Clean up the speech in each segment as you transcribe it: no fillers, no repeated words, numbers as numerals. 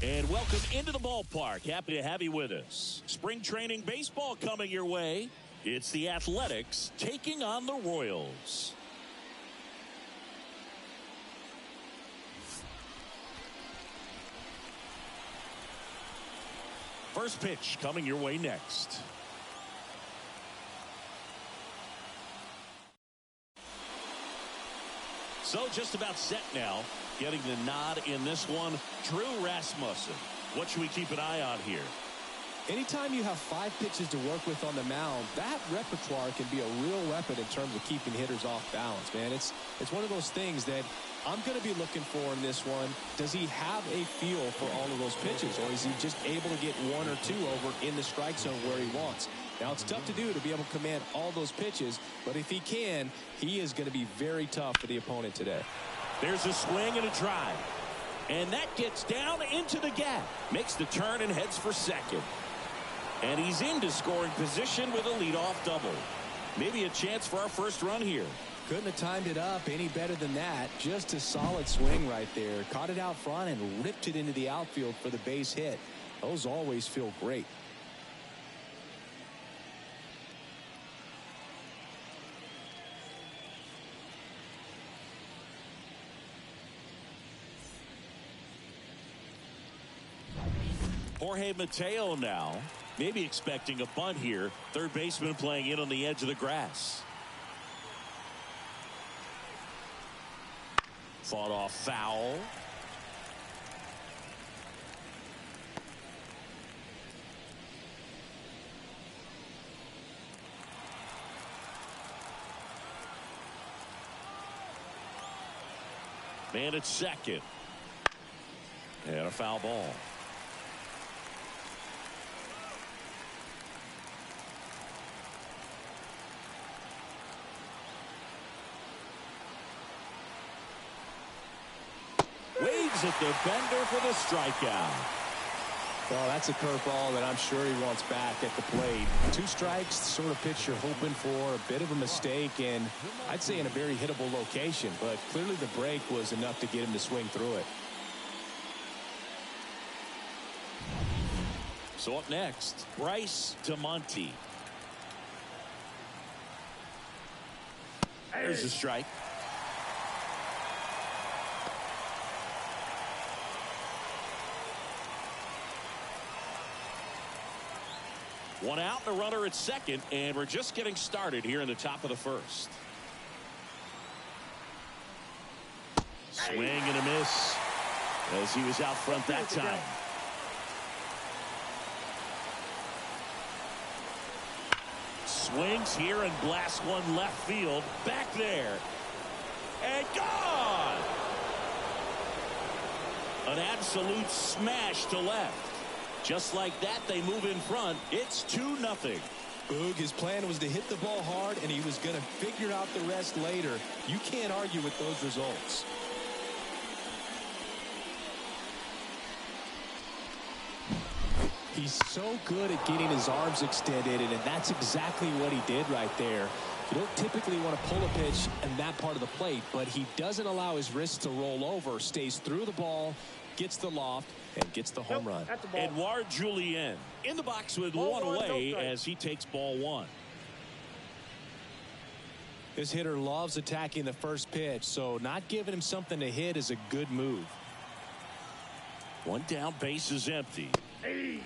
And welcome into the ballpark. Happy to have you with us. Spring training baseball coming your way. It's the Athletics taking on the Royals. First pitch coming your way next. So just about set now. Getting the nod in this one, Drew Rasmussen. What should we keep an eye on here? Anytime you have 5 pitches to work with on the mound, that repertoire can be a real weapon in terms of keeping hitters off balance, man. It's one of those things that I'm going to be looking for in this one. Does he have a feel for all of those pitches, or is he just able to get 1 or 2 over in the strike zone where he wants? Now, it's tough to do to be able to command all those pitches, but if he can, he is going to be very tough for the opponent today. There's a swing and a drive. And that gets down into the gap. Makes the turn and heads for second. And he's into scoring position with a leadoff double. Maybe a chance for our first run here. Couldn't have timed it up any better than that. Just a solid swing right there. Caught it out front and ripped it into the outfield for the base hit. Those always feel great. Jorge Mateo now, maybe expecting a bunt here. Third baseman playing in on the edge of the grass. Fought off foul. Man at second. And a foul ball. Waves at the bender for the strikeout. Well, that's a curveball that I'm sure he wants back at the plate. 2 strikes, sort of pitch you're hoping for. A bit of a mistake, and I'd say in a very hittable location. But clearly the break was enough to get him to swing through it. So up next, Bryce DeMonte. There's a strike. One out, and a runner at second, and we're just getting started here in the top of the first. Swing and a miss as he was out front that time. Swings here and blasts one left field. Back there. And gone! An absolute smash to left. Just like that, they move in front. It's 2-0. Boog, his plan was to hit the ball hard, and he was going to figure out the rest later. You can't argue with those results. He's so good at getting his arms extended, and that's exactly what he did right there. You don't typically want to pull a pitch in that part of the plate, but he doesn't allow his wrists to roll over, stays through the ball, gets the loft, and gets the home run. Edouard Julien in the box with one away as he takes ball 1. This hitter loves attacking the first pitch, so not giving him something to hit is a good move. One down, base is empty. Hey.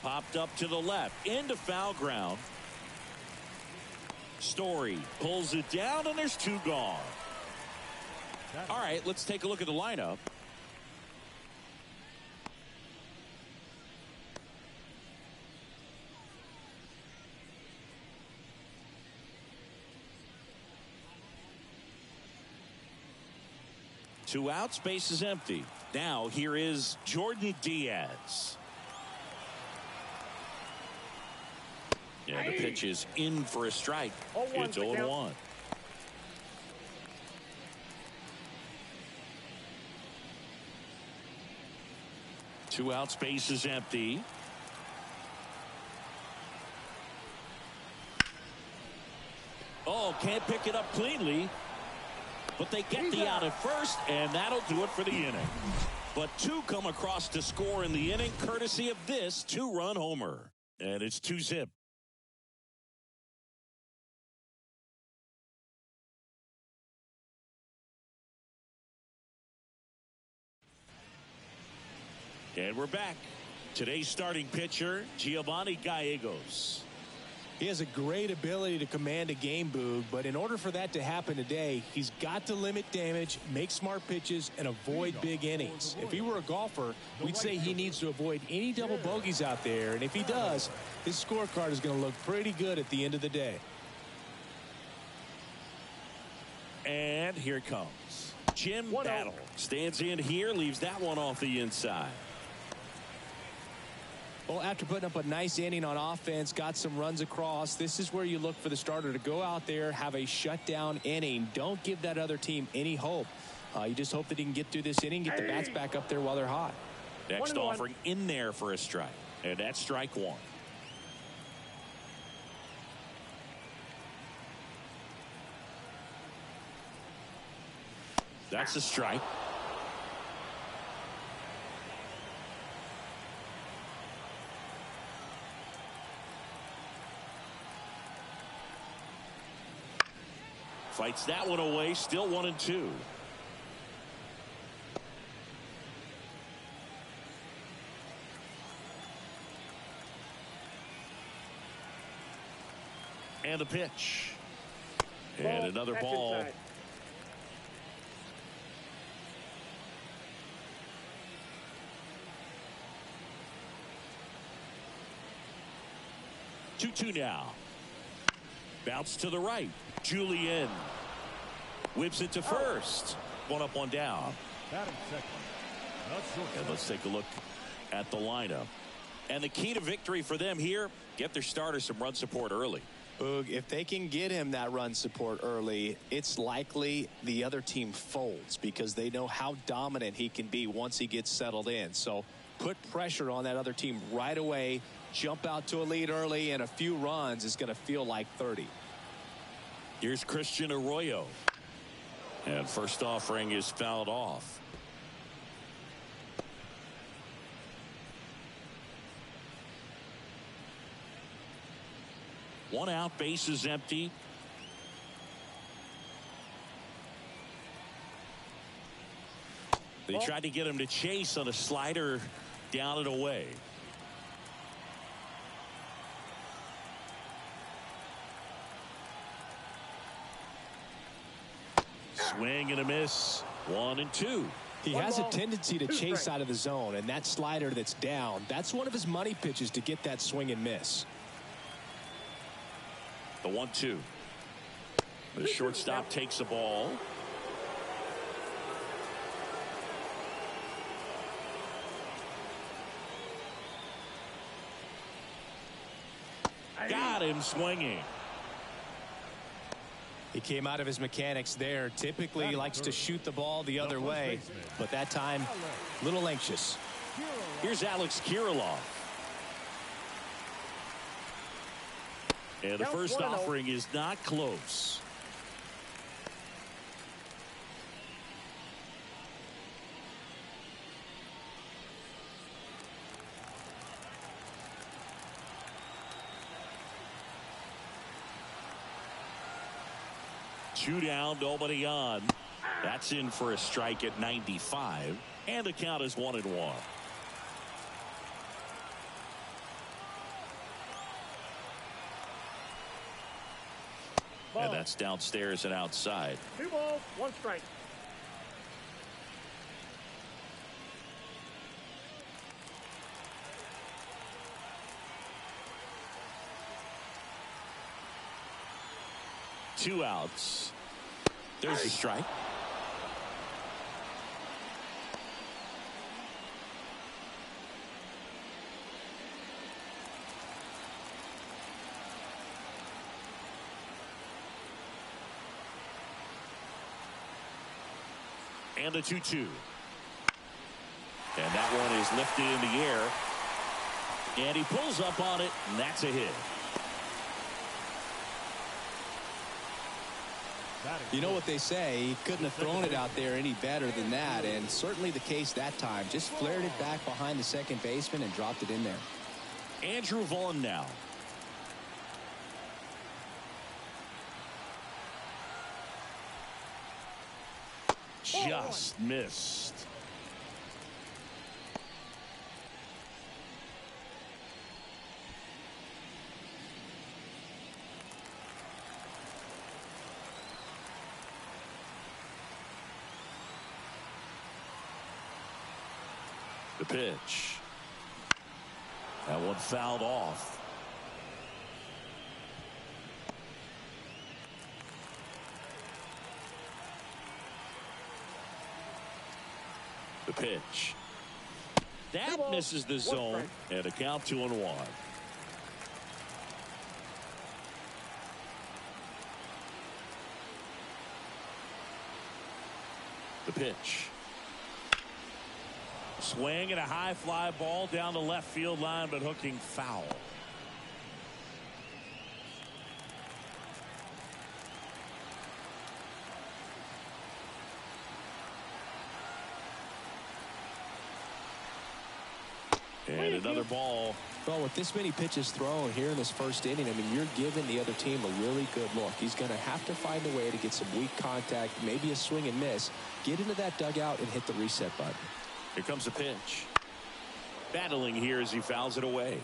Popped up to the left into foul ground. Story pulls it down, and there's 2 gone. All right, let's take a look at the lineup. Two outs, base is empty. Now here is Jordan Diaz. Yeah, the pitch is in for a strike. It's 0-1. 2 outs, base is empty. Oh, can't pick it up cleanly. But they get the out at first, and that'll do it for the inning. But 2 come across to score in the inning, courtesy of this 2-run homer. And it's 2-zip. And we're back. Today's starting pitcher, Giovanni Gallegos. He has a great ability to command a game, Boog, but in order for that to happen today, he's got to limit damage, make smart pitches, and avoid big innings. If he were a golfer, we'd say he needs to avoid any double bogeys out there, and if he does, his scorecard is going to look pretty good at the end of the day. And here it comes. Jim Battle stands in here, leaves that one off the inside. Well, after putting up a nice inning on offense, got some runs across, this is where you look for the starter to go out there, have a shutdown inning. Don't give that other team any hope. You just hope that he can get through this inning, get the bats back up there while they're hot. Next offering in there for a strike. And that's strike 1. That's a strike. Fights that one away, still 1-2. And the pitch. And another ball. Inside. 2-2 now. Bounce to the right. Julian whips it to first. 1 up, 1 down. And let's take a look at the lineup. And the key to victory for them here, get their starter some run support early. Boog, if they can get him that run support early, it's likely the other team folds because they know how dominant he can be once he gets settled in. So put pressure on that other team right away. Jump out to a lead early, and a few runs is going to feel like 30. Here's Christian Arroyo. And first offering is fouled off. One out, base is empty. They tried to get him to chase on a slider down and away. Swing and a miss. 1-2. He has a tendency to chase out of the zone, and that slider that's down, that's one of his money pitches to get that swing and miss. The 1-2. The shortstop takes the ball. Got him swinging. He came out of his mechanics there. Typically he likes to shoot the ball the other way, but that time a little anxious. Here's Alex Kirilloff. And the first offering is not close. Two down, nobody on. That's in for a strike at 95. And the count is 1-1. And that's downstairs and outside. 2 balls, 1 strike. Two outs. There's a strike. And the 2-2. And that one is lifted in the air. And he pulls up on it, and that's a hit. You know what they say, he couldn't have thrown it out there any better than that, and certainly the case that time. Just flared it back behind the second baseman and dropped it in there. Andrew Vaughn now. Just missed. The pitch. That one fouled off. The pitch. That misses the zone, and a count 2-1. The pitch. Swing and a high fly ball down the left field line, but hooking foul. And another ball. Well, with this many pitches thrown here in this first inning, I mean, you're giving the other team a really good look. He's going to have to find a way to get some weak contact, maybe a swing and miss, get into that dugout and hit the reset button. Here comes the pitch. Battling here as he fouls it away.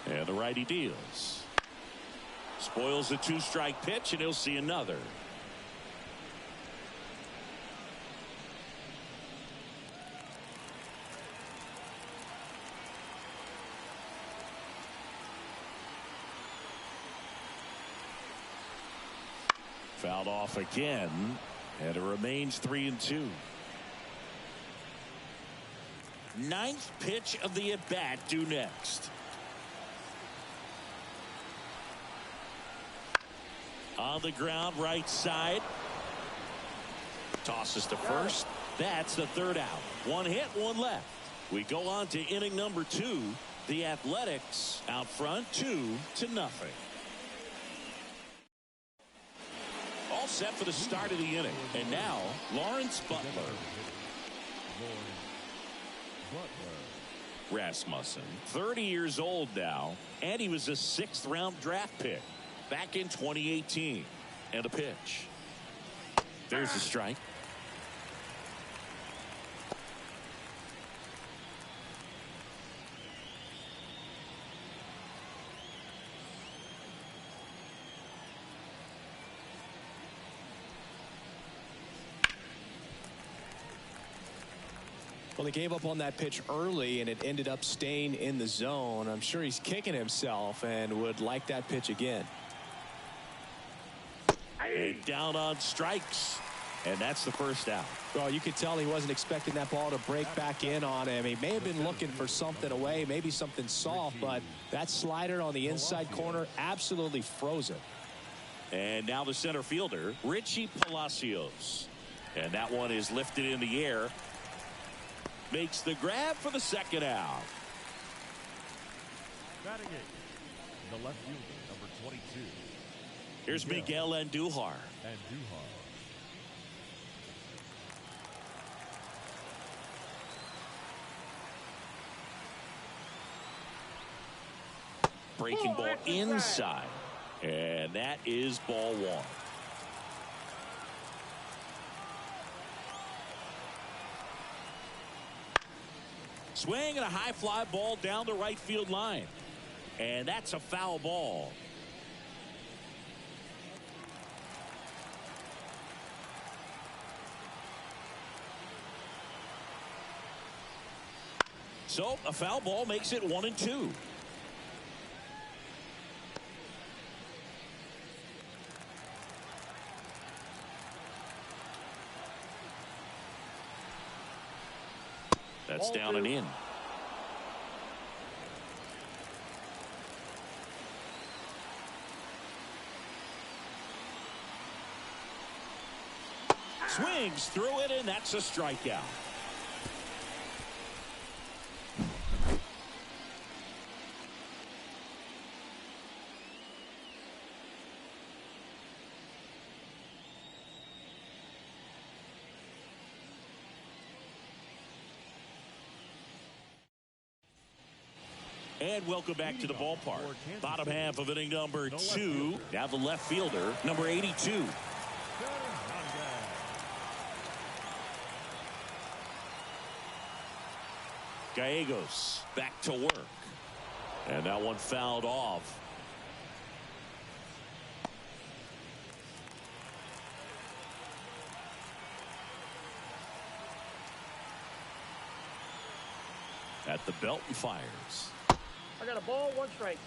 And the righty deals. Spoils the 2-strike pitch, and he'll see another. Fouled off again, and it remains 3-2. Ninth pitch of the at-bat due next. On the ground, right side. Tosses to first. That's the third out. One hit, one left. We go on to inning number 2. The Athletics out front 2-0. All set for the start of the inning. And now, Lawrence Butler. Rasmussen, 30 years old now, and he was a 6th-round draft pick back in 2018. And a pitch. There's the strike. Well, he gave up on that pitch early, and it ended up staying in the zone. I'm sure he's kicking himself and would like that pitch again. And down on strikes, and that's the first out. Well, you could tell he wasn't expecting that ball to break back in on him. He may have been looking for something away, maybe something soft, but that slider on the inside corner absolutely froze it. And now the center fielder, Richie Palacios. And that one is lifted in the air. Makes the grab for the second out. Batting eighth, the left fielder, number 22. Here's Miguel Andujar. Breaking ball inside. And that is ball 1. Swing and a high fly ball down the right field line. And that's a foul ball. So a foul ball makes it 1-2. That's down and in. Swings through it, and that's a strikeout. And welcome back to the ballpark. Bottom half of inning number 2. Now the left fielder, number 82. Gallegos back to work. And that one fouled off. At the belt and fires. I got a ball, 1 strike.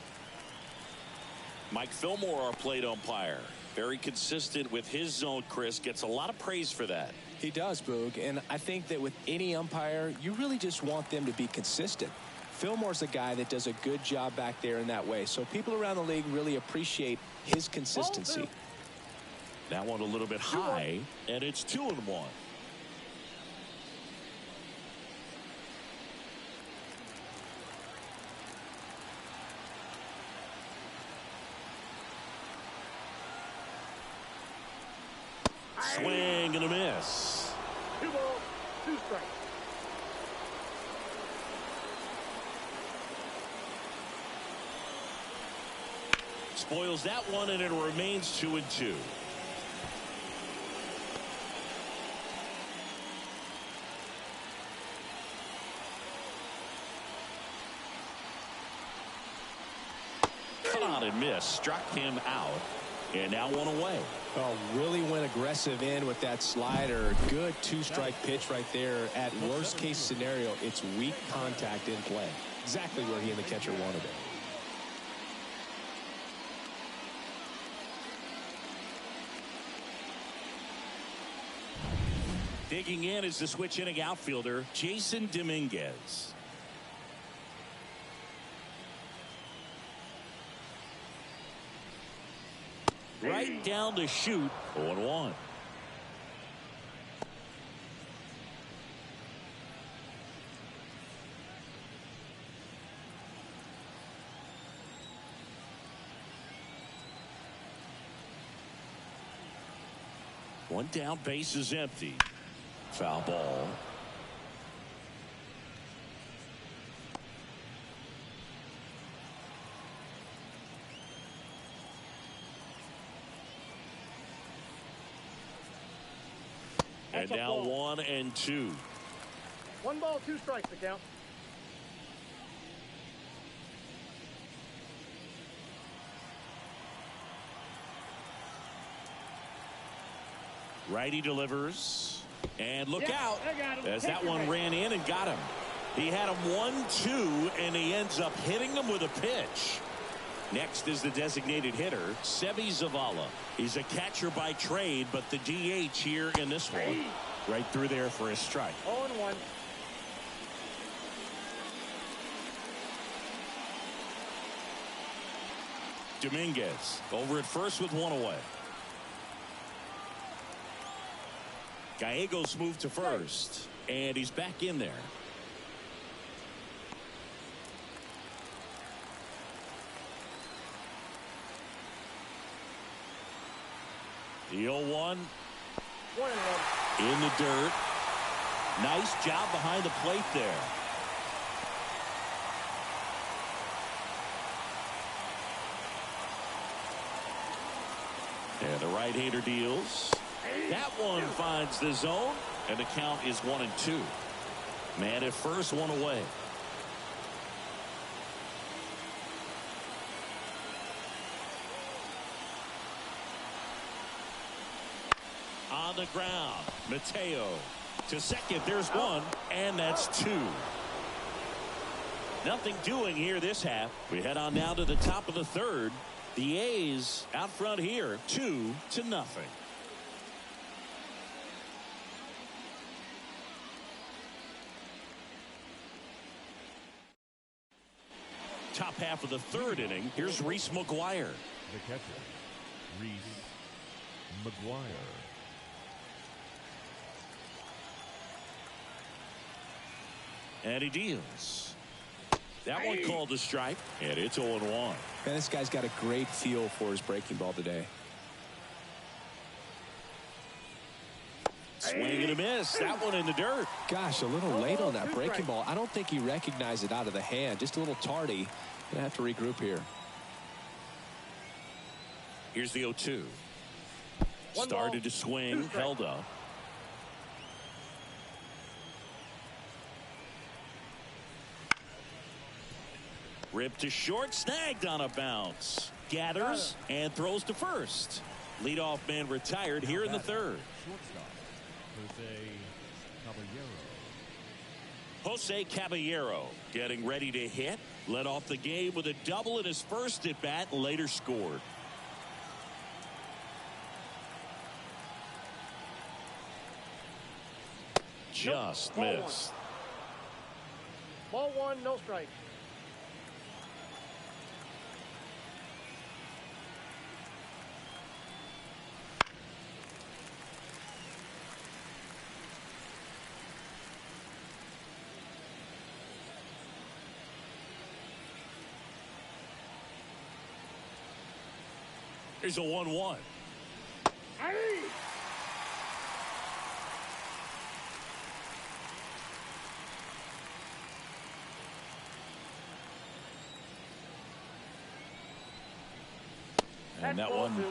Mike Fillmore, our plate umpire. Very consistent with his zone, Chris. Gets a lot of praise for that. He does, Boog. And I think that with any umpire, you really just want them to be consistent. Fillmore's a guy that does a good job back there in that way. So people around the league really appreciate his consistency. That one a little bit high, and it's 2-1. Swing and a miss. 2 balls, 2 strikes. Spoils that one, and it remains 2-2. Cut on and miss. Struck him out. And now 1 away. Oh, really went aggressive in with that slider. Good 2-strike pitch right there. At worst case scenario, it's weak contact in play. Exactly where he and the catcher wanted it. Digging in is the switch inning outfielder, Jason Dominguez. Right down to shoot. 0-1. One down, base is empty. Foul ball. And now 1-2. 1 ball, 2 strikes, the count. Righty delivers. And look out as Take that your one man. ran in and got him. He had him 1-2, and he ends up hitting him with a pitch. Next is the designated hitter, Seby Zavala. He's a catcher by trade, but the DH here in this one. Right through there for his strike. 0-1. Dominguez over at first with 1 away. Gallegos moved to first, and he's back in there. The 0-1. 1-1. In the dirt. Nice job behind the plate there. And the right-hander deals. That one finds the zone, and the count is 1-2. Man at first, 1 away. On the ground, Mateo to second. There's 1, and that's 2. Nothing doing here this half. We head on now to the top of the 3rd. The A's out front here, 2-0. Top half of the 3rd inning. Here's Reese McGuire. The catcher, Reese McGuire. And he deals. That one called a strike, and it's 0-1. Man, this guy's got a great feel for his breaking ball today. Swing and a miss. That one in the dirt. Gosh, a little late on that breaking ball. I don't think he recognized it out of the hand. Just a little tardy. Gonna have to regroup here. Here's the 0-2. Started to swing, held up. Ripped to short, snagged on a bounce. Gathers and throws to first. Leadoff man retired here in the third. Jose Caballero getting ready to hit. Led off the game with a double in his first at bat and later scored. Just missed. Ball one, no strike. Here's a 1-1. And that one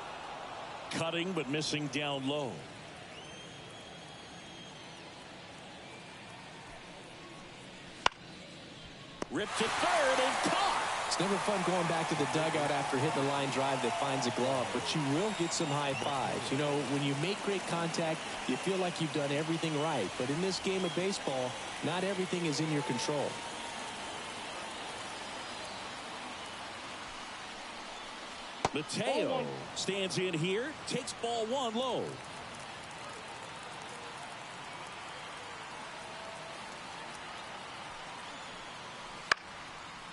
cutting but missing down low. Ripped to third and caught. It's never fun going back to the dugout after hitting a line drive that finds a glove, but you will get some high fives. You know, when you make great contact, you feel like you've done everything right. But in this game of baseball, not everything is in your control. Mateo stands in here, takes ball one low.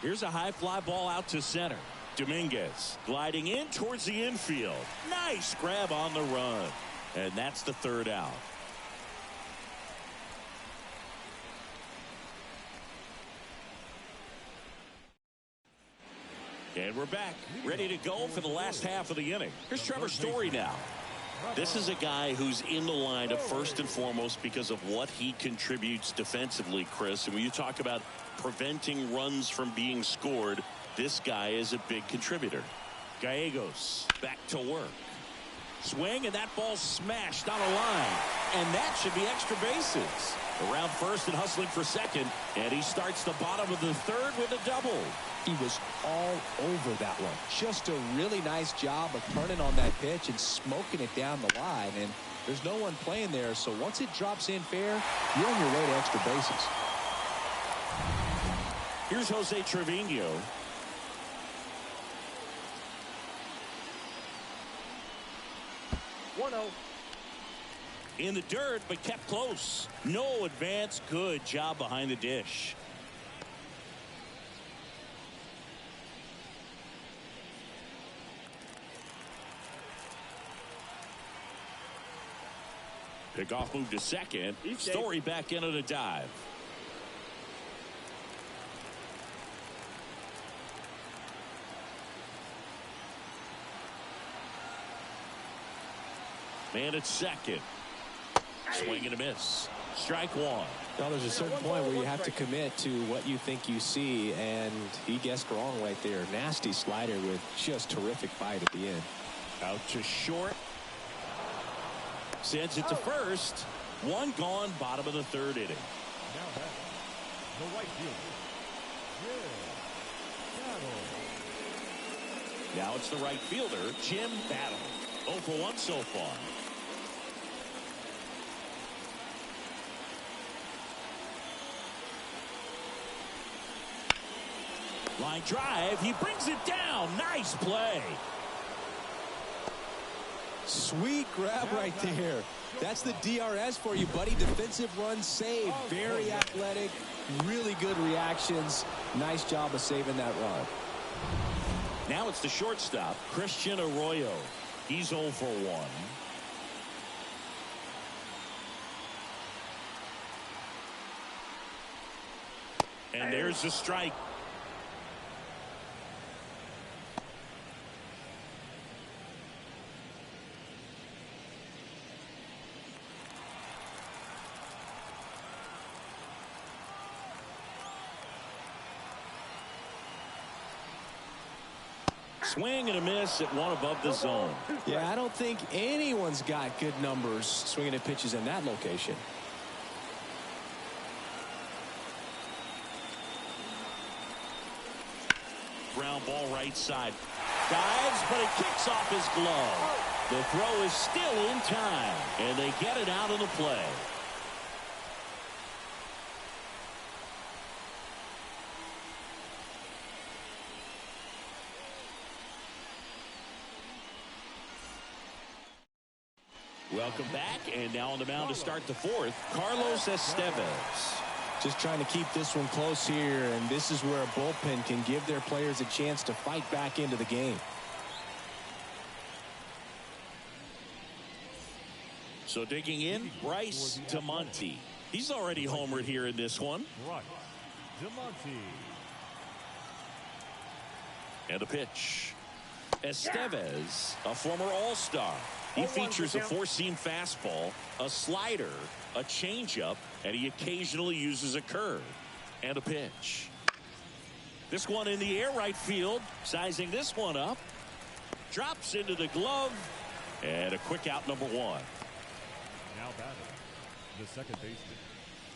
Here's a high fly ball out to center. Dominguez gliding in towards the infield. Nice grab on the run. And that's the third out. And we're back, ready to go for the last half of the inning. Here's Trevor Story now. This is a guy who's in the lineup first and foremost because of what he contributes defensively, Chris. And when you talk about preventing runs from being scored, this guy is a big contributor. Gallegos back to work. Swing, and that ball smashed on a line. And that should be extra bases. Around first and hustling for second. And he starts the bottom of the third with a double. He was all over that one. Just a really nice job of turning on that pitch and smoking it down the line. And there's no one playing there, so once it drops in fair, you're on your way to extra bases. Here's Jose Trevino. In the dirt, but kept close. No advance. Good job behind the dish. Pickoff move to second. Story back in at a dive. Man at second. Swing and a miss. Strike one. Now there's a certain point where you have to commit to what you think you see, and he guessed wrong right there. Nasty slider with just terrific bite at the end. Out to short. Sends it to first. One gone, bottom of the third inning. Now back, the right fielder, Jim Battle. Now it's the right fielder, Jim Battle. 0 for 1 so far. Line drive. He brings it down. Nice play. Sweet grab right there. That's the DRS for you, buddy. Defensive run saved. Very athletic. Really good reactions. Nice job of saving that run. Now it's the shortstop, Christian Arroyo. He's 0 for 1. And there's the strike. Swing and a miss at one above the zone. Yeah, I don't think anyone's got good numbers swinging at pitches in that location. Ground ball right side. Dives, but it kicks off his glove. The throw is still in time, and they get it out of the play. Welcome back, and now on the mound to start the fourth, Carlos Estevez. Just trying to keep this one close here, and this is where a bullpen can give their players a chance to fight back into the game. So digging in, Bryce DeMonte. He's already homered here in this one. Bryce DeMonte. And a pitch. Estevez, a former All-Star. He features a four-seam fastball, a slider, a changeup, and he occasionally uses a curve. And a pitch. This one in the air right field, sizing this one up. Drops into the glove, and a quick out, number one. Now batting, the second baseman,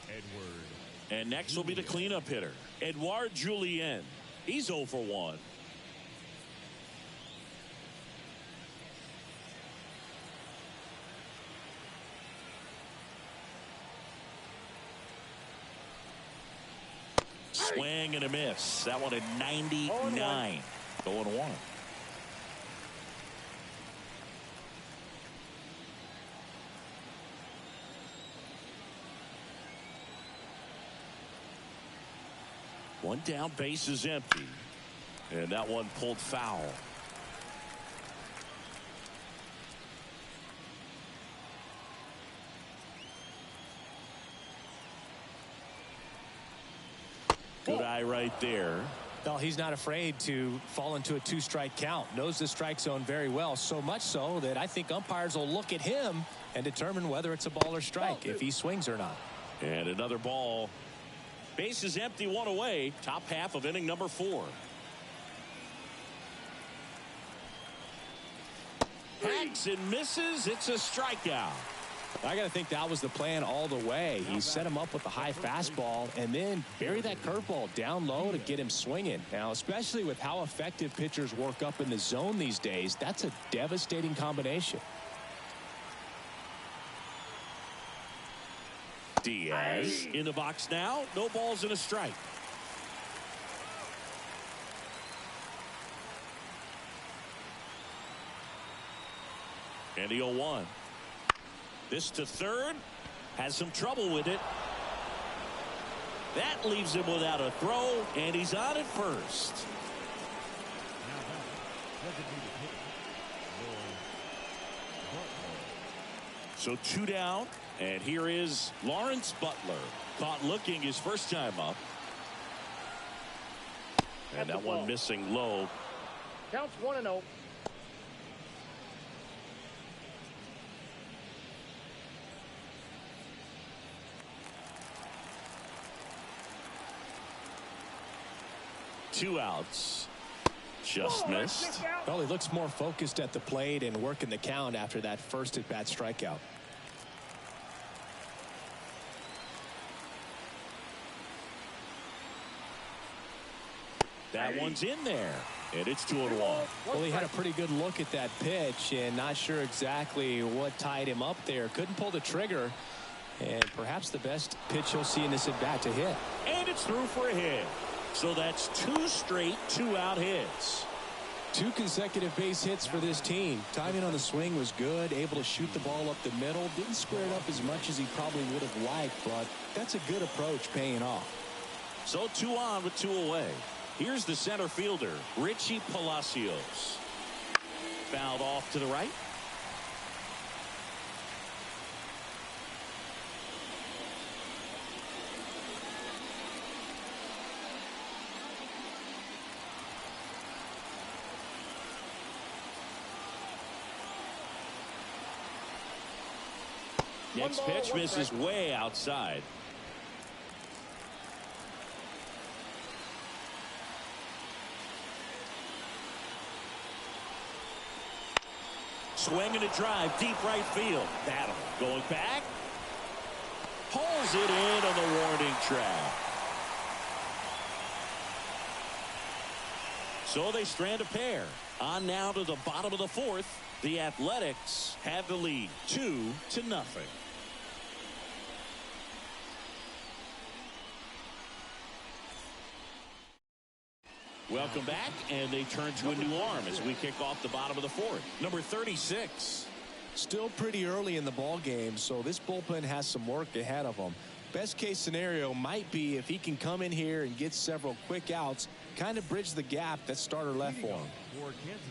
Edward. And next will be the cleanup hitter, Edouard Julien. He's 0 for 1. Swing and a miss. That one at 99. 0-1. One down, base is empty. And that one pulled foul. Good eye right there. Well, he's not afraid to fall into a two-strike count. Knows the strike zone very well, so much so that I think umpires will look at him and determine whether it's a ball or strike, if he swings or not. And another ball. Base is empty, one away. Top half of inning number 4. Hacks and misses. It's a strikeout. I got to think that was the plan all the way. He set him up with a high fastball and then bury that curveball down low to get him swinging. Now, especially with how effective pitchers work up in the zone these days, that's a devastating combination. Diaz in the box now. No balls and a strike. And the 0-1. This to third. Has some trouble with it. That leaves him without a throw, and he's on at first. So 2 down, and here is Lawrence Butler. Caught looking his first time up. And that one missing low. Counts 1-0. Two outs. Just missed. Well, he looks more focused at the plate and working the count after that first at-bat strikeout. That one's in there, and it's 2-1. Well, he had a pretty good look at that pitch and not sure exactly what tied him up there. Couldn't pull the trigger, and perhaps the best pitch he'll see in this at-bat to hit. And it's through for a hit. So that's 2 straight 2-out hits. 2 consecutive base hits for this team. Timing on the swing was good, able to shoot the ball up the middle. Didn't square it up as much as he probably would have liked, but that's a good approach paying off. So 2 on with 2 away. Here's the center fielder, Richie Palacios. Fouled off to the right. Next pitch misses way outside. Swing and a drive, deep right field. Battle going back. Pulls it in on the warning track. So they strand a pair. On now to the bottom of the fourth. The Athletics have the lead, 2-0. Welcome back, and they turn to a new arm as we kick off the bottom of the fourth. Number 36. Still pretty early in the ball game, so this bullpen has some work ahead of them. Best case scenario might be if he can come in here and get several quick outs, kind of bridge the gap that starter left for him.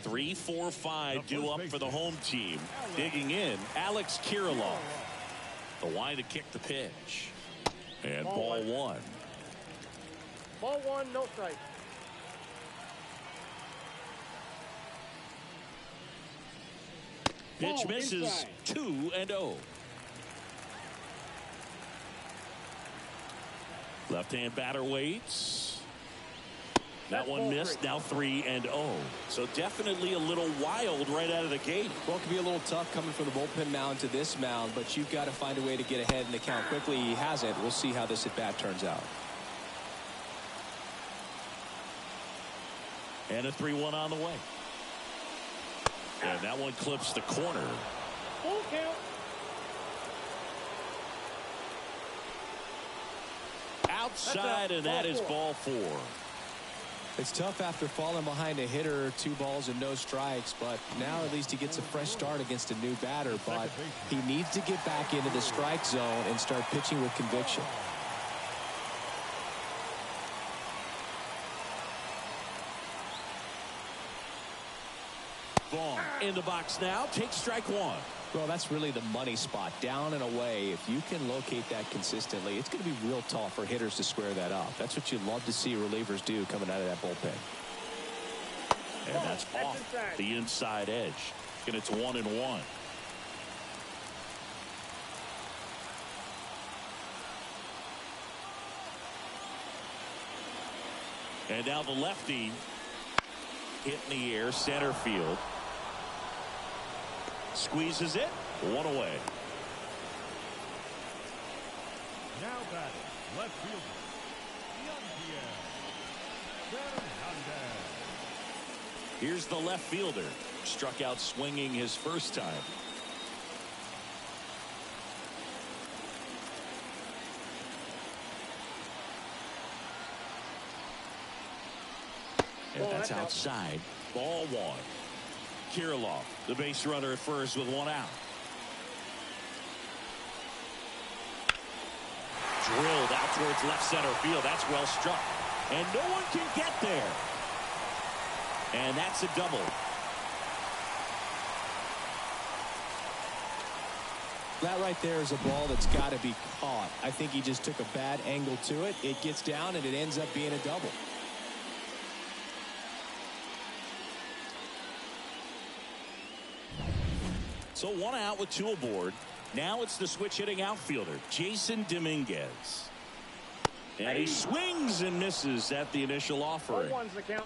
3, 4, 5 due up for the home team. Digging in, Alex Kirilloff. The line to kick the pitch. And ball one. Ball one, no strike. Pitch misses, 2-0. Left-hand batter waits. That one missed, now 3-0. So definitely a little wild right out of the gate. Well, it can be a little tough coming from the bullpen mound to this mound, but you've got to find a way to get ahead in the count quickly. He hasn't. We'll see how this at-bat turns out. And a 3-1 on the way. And that one clips the corner. Full count. Outside, and that is ball 4. It's tough after falling behind a hitter, 2 balls and no strikes, but now at least he gets a fresh start against a new batter. But he needs to get back into the strike zone and start pitching with conviction. Vaughn in the box now, takes strike 1. Well, that's really the money spot, down and away. If you can locate that consistently, it's going to be real tough for hitters to square that up. That's what you'd love to see relievers do coming out of that bullpen. And that's off the inside edge. And it's 1-1. And now the lefty hit in the air, center field. Squeezes it, 1 away. Now batting, left fielder, Here's the left fielder. Struck out swinging his first time. And that's outside. Ball 1. Kirilloff, the base runner at first with 1 out. Drilled out towards left center field. That's well struck. And no one can get there. And that's a double. That right there is a ball that's got to be caught. I think he just took a bad angle to it. It gets down and it ends up being a double. So 1 out with 2 aboard. Now it's the switch hitting outfielder, Jason Dominguez. And he swings and misses at the initial offering. 1's the count.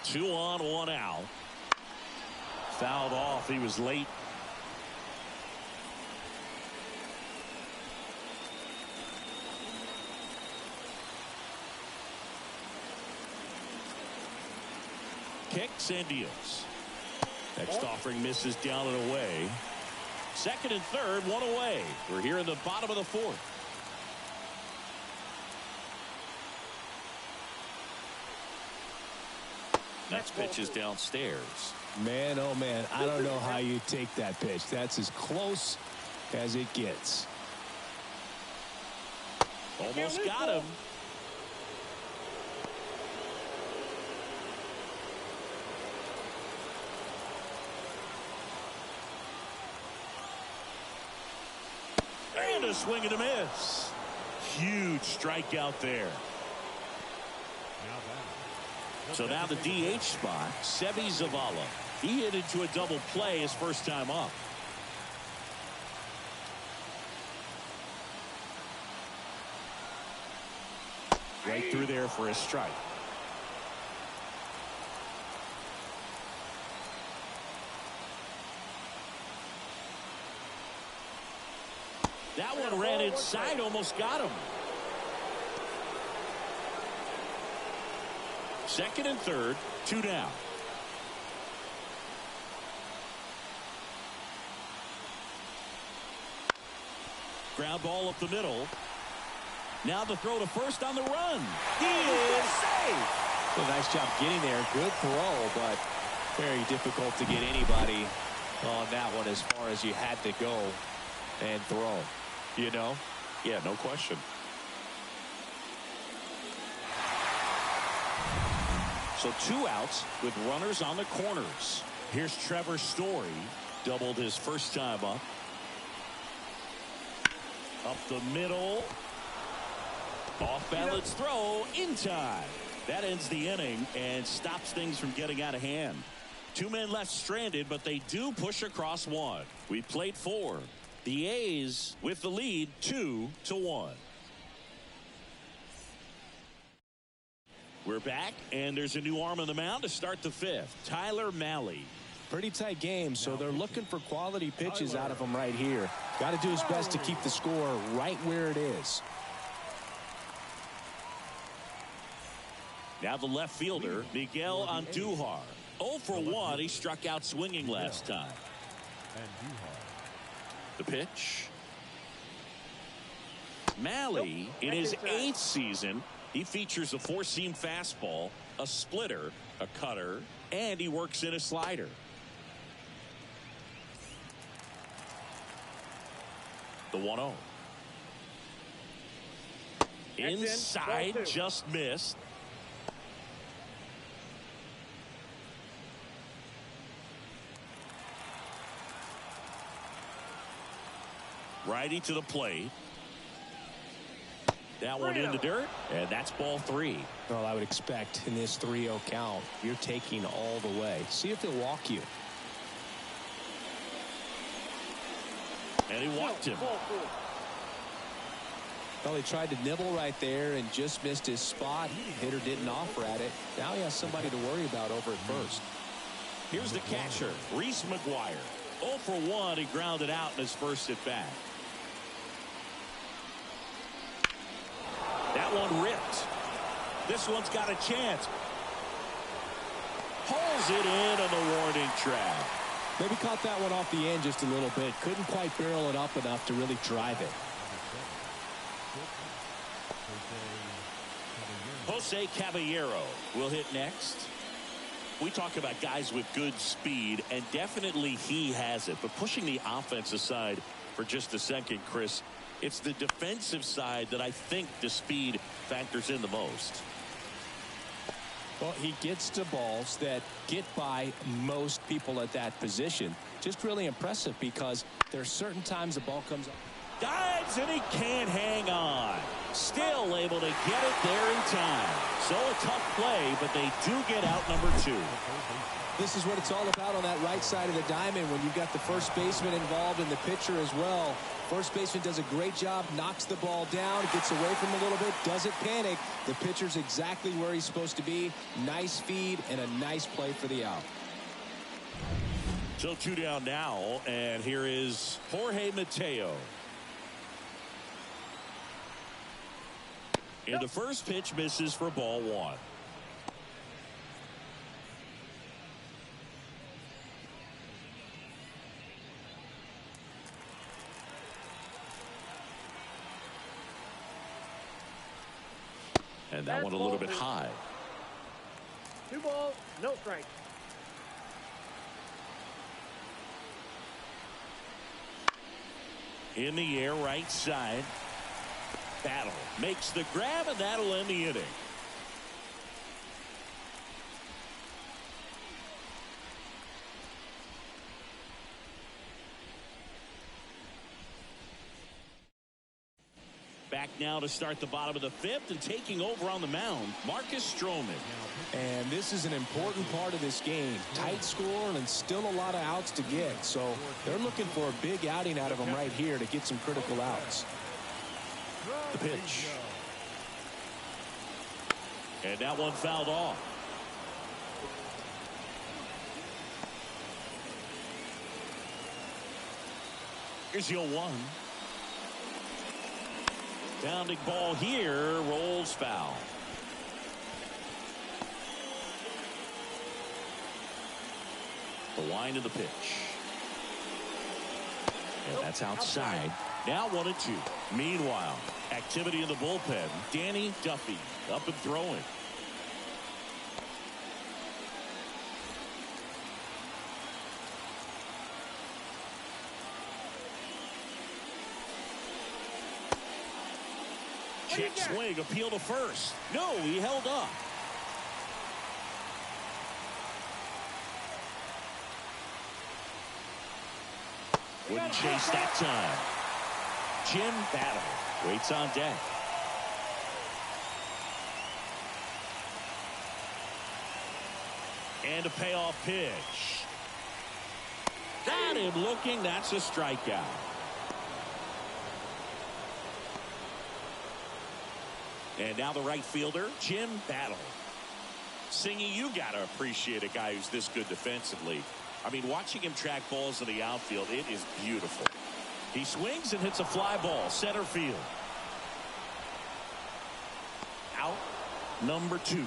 Two on, 1 out. Fouled off. He was late. Kicks and deals. Next offering misses down and away. Second and third, 1 away. We're here in the bottom of the fourth. Next pitch is downstairs. Man, oh man, I don't know how you take that pitch. That's as close as it gets. Almost got him. And a swing and a miss. Huge strikeout there. So now the DH spot, Seby Zavala. He hit into a double play his first time up. Right through there for a strike. That one ran inside, almost got him. Second and third, 2 down. Ground ball up the middle. Now the throw to first on the run. He is safe. Well, nice job getting there. Good throw, but very difficult to get anybody on that one as far as you had to go and throw. You know? Yeah, no question. So 2 outs with runners on the corners. Here's Trevor Story. Doubled his first time up. Up the middle. Off balance throw in time. That ends the inning and stops things from getting out of hand. 2 men left stranded, but they do push across 1. We played 4. The A's with the lead 2-1. We're back, and there's a new arm on the mound to start the 5th. Tyler Mahle. Pretty tight game, so they're looking for quality pitches out of him right here. Got to do his best to keep the score right where it is. Now the left fielder, Miguel Andujar. 0 for 1. He struck out swinging last time. The pitch. Mahle, in his 8th season, he features a 4-seam fastball, a splitter, a cutter, and he works in a slider. The 1-0. Inside, just missed. Righty to the plate. That one in the dirt, and that's ball 3. Well, I would expect in this 3-0 count, you're taking all the way. See if he'll walk you. And he walked him. Well, he tried to nibble right there and just missed his spot. Hitter didn't offer at it. Now he has somebody to worry about over at first. Here's the catcher, Reese McGuire. 0 for 1. He grounded out in his first at bat. That one ripped. This one's got a chance. Pulls it in on the warning track. Maybe caught that one off the end just a little bit. Couldn't quite barrel it up enough to really drive it. Jose Caballero will hit next. We talk about guys with good speed, and definitely he has it. But pushing the offense aside for just a second, Chris, it's the defensive side that I think the speed factors in the most. Well, he gets to balls that get by most people at that position. Just really impressive because there's certain times the ball comes up. Dives and he can't hang on. Still able to get it there in time. So a tough play, but they do get out number 2. This is what it's all about on that right side of the diamond when you've got the first baseman involved and the pitcher as well. First baseman does a great job, knocks the ball down, gets away from him a little bit, doesn't panic. The pitcher's exactly where he's supposed to be. Nice feed and a nice play for the out. So 2 down now, and here is Jorge Mateo. And the first pitch misses for ball 1. And that one a little bit high. 2 balls, no strike. In the air, right side. Battle makes the grab, and that'll end the inning. Back now to start the bottom of the fifth, and taking over on the mound, Marcus Stroman. And this is an important part of this game. Tight score and still a lot of outs to get. So they're looking for a big outing out of him right here to get some critical outs. The pitch. And that one fouled off. Here's your 1. Pounding ball here, rolls foul. The wind of the pitch. And that's outside. Now 1-2. Meanwhile, activity in the bullpen. Danny Duffy up and throwing. Check swing, appeal to first. No, he held up. Wouldn't chase that time. Jim Battle waits on deck. And a payoff pitch. Got him looking. That's a strikeout. And now the right fielder, Jim Battle. Singy, you got to appreciate a guy who's this good defensively. I mean, watching him track balls in the outfield, it is beautiful. He swings and hits a fly ball, center field. Out number 2.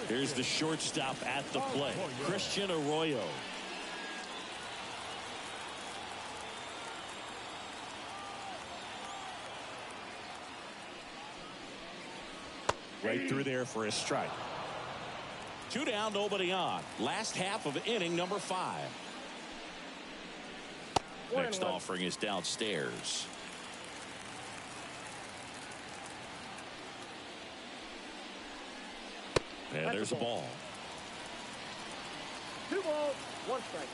Here's the shortstop at the plate, Christian Arroyo. Right through there for a strike. 2 down, nobody on. Last half of inning number 5. Next offering is downstairs. And there's a ball. 2 balls, 1 strike.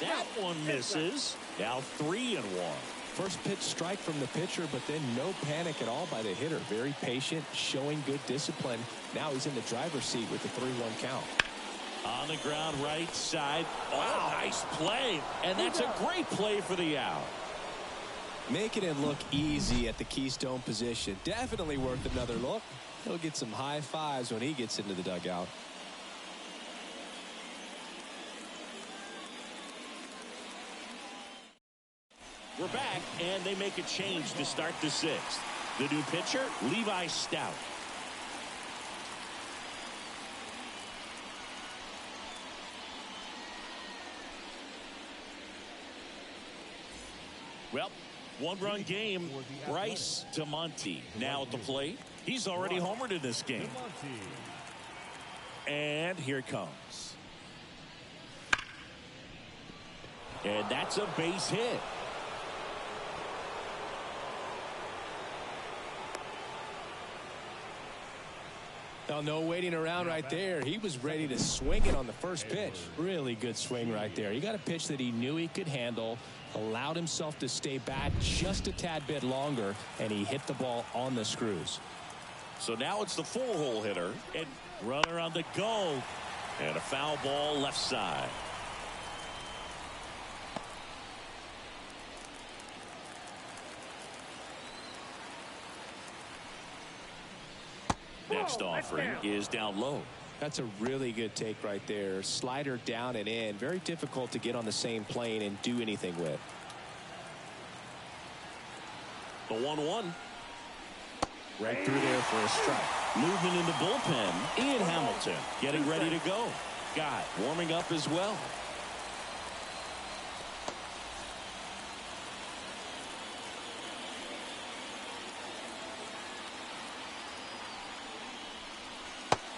That one misses. Now 3-1. First pitch strike from the pitcher, but then no panic at all by the hitter. Very patient, showing good discipline. Now he's in the driver's seat with the 3-1 count. On the ground, right side. Oh, nice play. And that's a great play for the out. Making it look easy at the keystone position. Definitely worth another look. He'll get some high fives when he gets into the dugout. We're back, and they make a change to start the 6th. The new pitcher, Levi Stout. Well, 1-run game. Bryce DeMonte now at the plate. He's already homered in this game. And here it comes. And that's a base hit. Now, no waiting around right there. He was ready to swing it on the first pitch. Really good swing right there. He got a pitch that he knew he could handle, allowed himself to stay back just a tad bit longer, and he hit the ball on the screws. So now it's the 4-hole hitter, and runner on the go, and a foul ball left side. Next offering is down low. That's a really good take right there. Slider down and in. Very difficult to get on the same plane and do anything with. The 1-1. Right through there for a strike. Movement in the bullpen. Ian Hamilton getting ready to go. Guy warming up as well.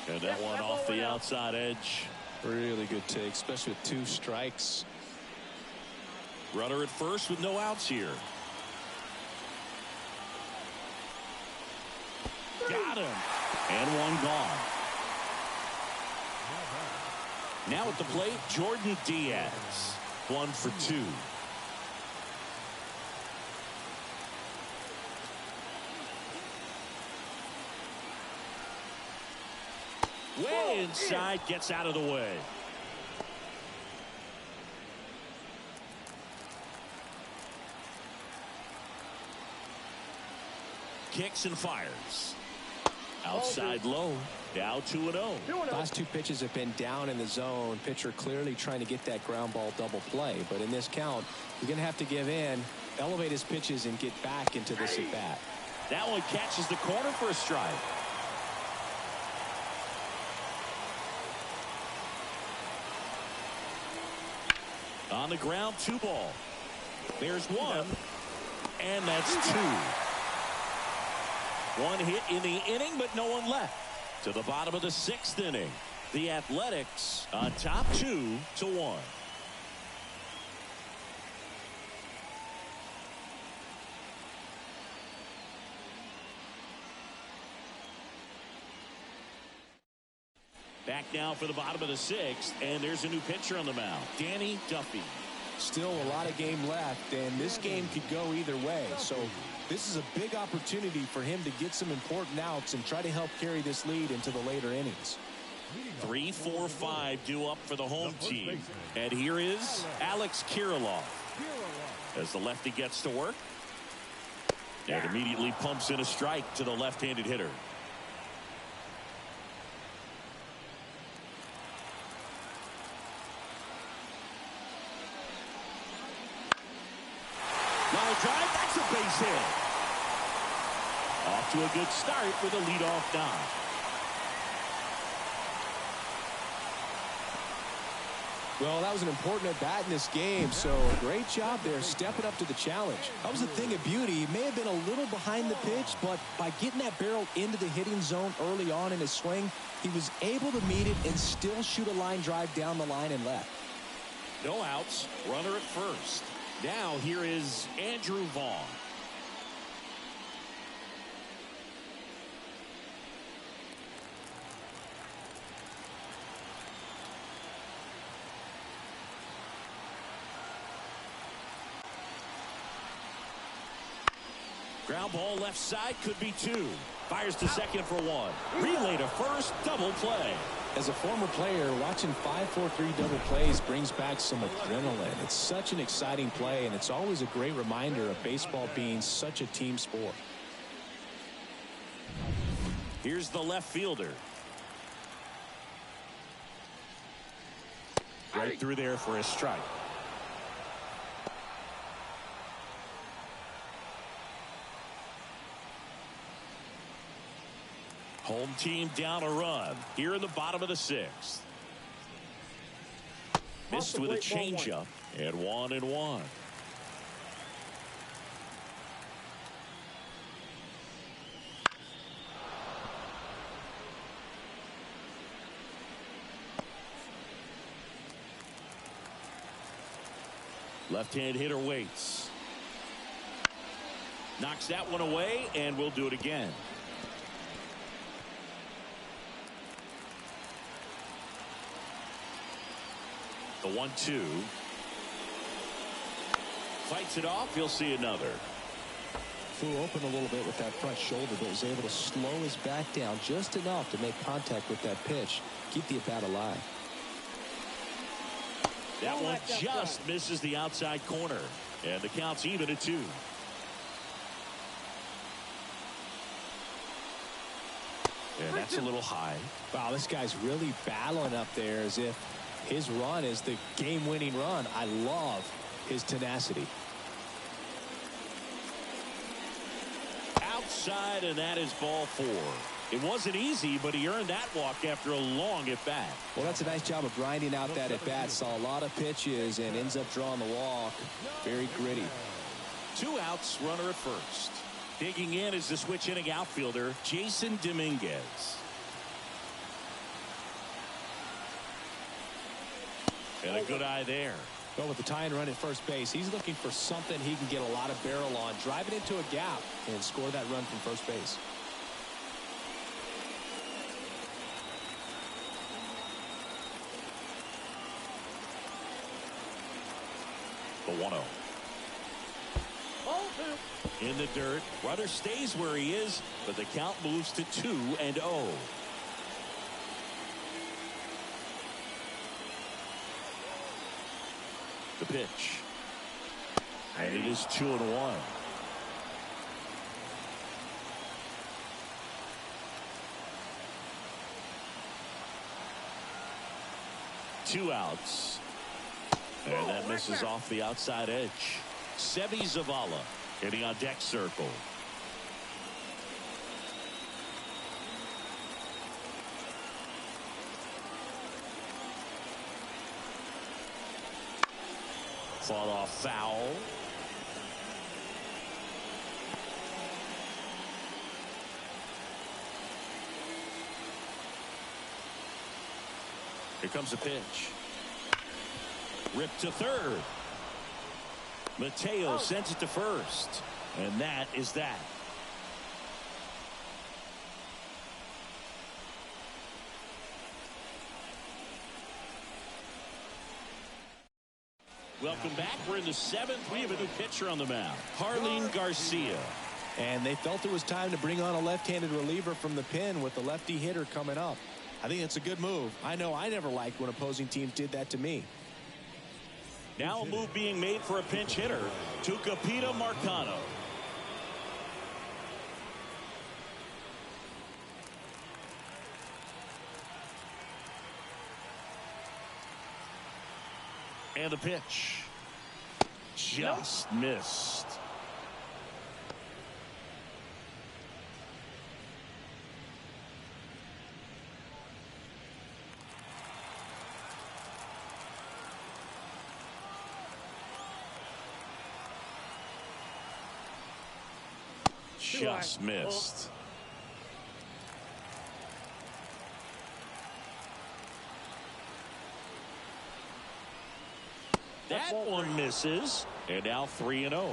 And that one off the outside edge. Really good take, especially with 2 strikes. Runner at first with no outs here. Got him. And one gone. Now at the plate, Jordan Diaz. 1 for 2. Way inside, gets out of the way. Kicks and fires. Outside low. Now 2-0. Last two pitches have been down in the zone. Pitcher clearly trying to get that ground ball double play. But in this count, you're going to have to give in, elevate his pitches, and get back into this at bat. That one catches the corner for a strike. On the ground, 2 ball. There's 1. And that's 2. 1 hit in the inning, but no one left. To the bottom of the 6th inning. The Athletics on top 2-1. Back now for the bottom of the 6th, and there's a new pitcher on the mound, Danny Duffy. Still a lot of game left, and this game could go either way. So this is a big opportunity for him to get some important outs and try to help carry this lead into the later innings. 3, 4, 5 due up for the home team. And here is Alex Kirilloff as the lefty gets to work. And immediately pumps in a strike to the left-handed hitter. Line drive, that's a base hit. Off to a good start with a leadoff knock. Well, that was an important at-bat in this game, so great job there stepping up to the challenge. That was a thing of beauty. He may have been a little behind the pitch, but by getting that barrel into the hitting zone early on in his swing, he was able to meet it and still shoot a line drive down the line and left. No outs, runner at first. Now here is Andrew Vaughn. Ground ball left side, could be 2. Fires to second for 1. Relay to first, double play. As a former player, watching 5-4-3 double plays brings back some adrenaline. It's such an exciting play, and it's always a great reminder of baseball being such a team sport. Here's the left fielder. Right through there for a strike. Home team down a run here in the bottom of the 6th. Missed with a changeup, and 1-1. Left-hand hitter waits. Knocks that one away, and we'll do it again. The 1-2. Fights it off. He'll see another. Flew open a little bit with that front shoulder, but was able to slow his back down just enough to make contact with that pitch. Keep the at-bat alive. That one just misses the outside corner. And the count's even at 2. And that's a little high. Wow, this guy's really battling up there as if his run is the game-winning run. I love his tenacity. Outside, and that is ball 4. It wasn't easy, but he earned that walk after a long at-bat. Well, that's a nice job of grinding out that at-bat. Saw a lot of pitches and ends up drawing the walk. Very gritty. 2 outs, runner at first. Digging in is the switch inning outfielder, Jason Dominguez. And a good eye there. Well, with the tying run at first base, he's looking for something he can get a lot of barrel on. Drive it into a gap and score that run from first base. 1-0. Ball 2. In the dirt. Runner stays where he is, but the count moves to 2-0. The pitch. And it is 2-1. Two outs. And that misses off the outside edge. Sebi Zavala hitting on deck circle. Fought off foul. Here comes a pitch. Ripped to third. Mateo sends it to first. And that is that. Welcome back. We're in the 7th. We have a new pitcher on the mound. Harleen Garcia. And they felt it was time to bring on a left-handed reliever from the pen with the lefty hitter coming up. I think it's a good move. I know I never liked when opposing teams did that to me. Now a move being made for a pinch hitter. Tucupita Marcano. And the pitch. Just missed. Just missed. That one misses. And now 3-0.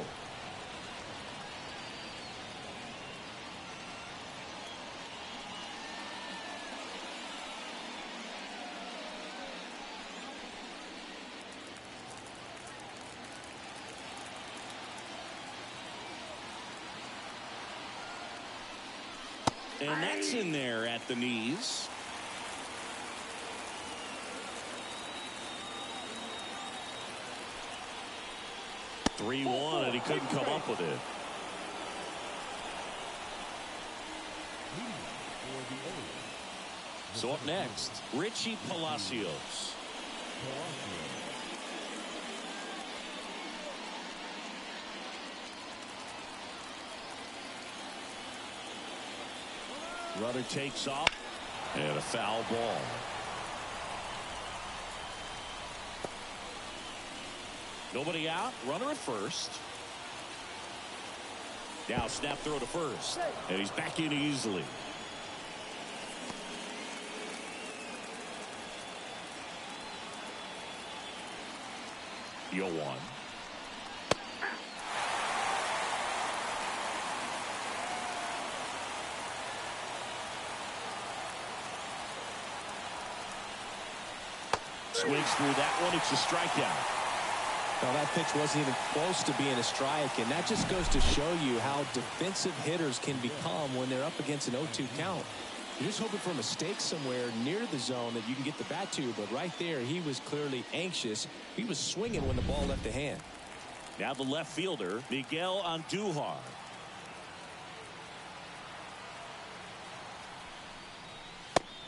And that's in there at the knees. (3-1), and he couldn't come up with it. So up next, Richie Palacios. Runner takes off, and a foul ball. Nobody out. Runner at first. Now snap throw to first. And he's back in easily. Yo one. Swings through that one. It's a strikeout. Now that pitch wasn't even close to being a strike, and that just goes to show you how defensive hitters can become when they're up against an 0-2 count. You're just hoping for a mistake somewhere near the zone that you can get the bat to, but right there he was clearly anxious. He was swinging when the ball left the hand. Now the left fielder, Miguel Andujar.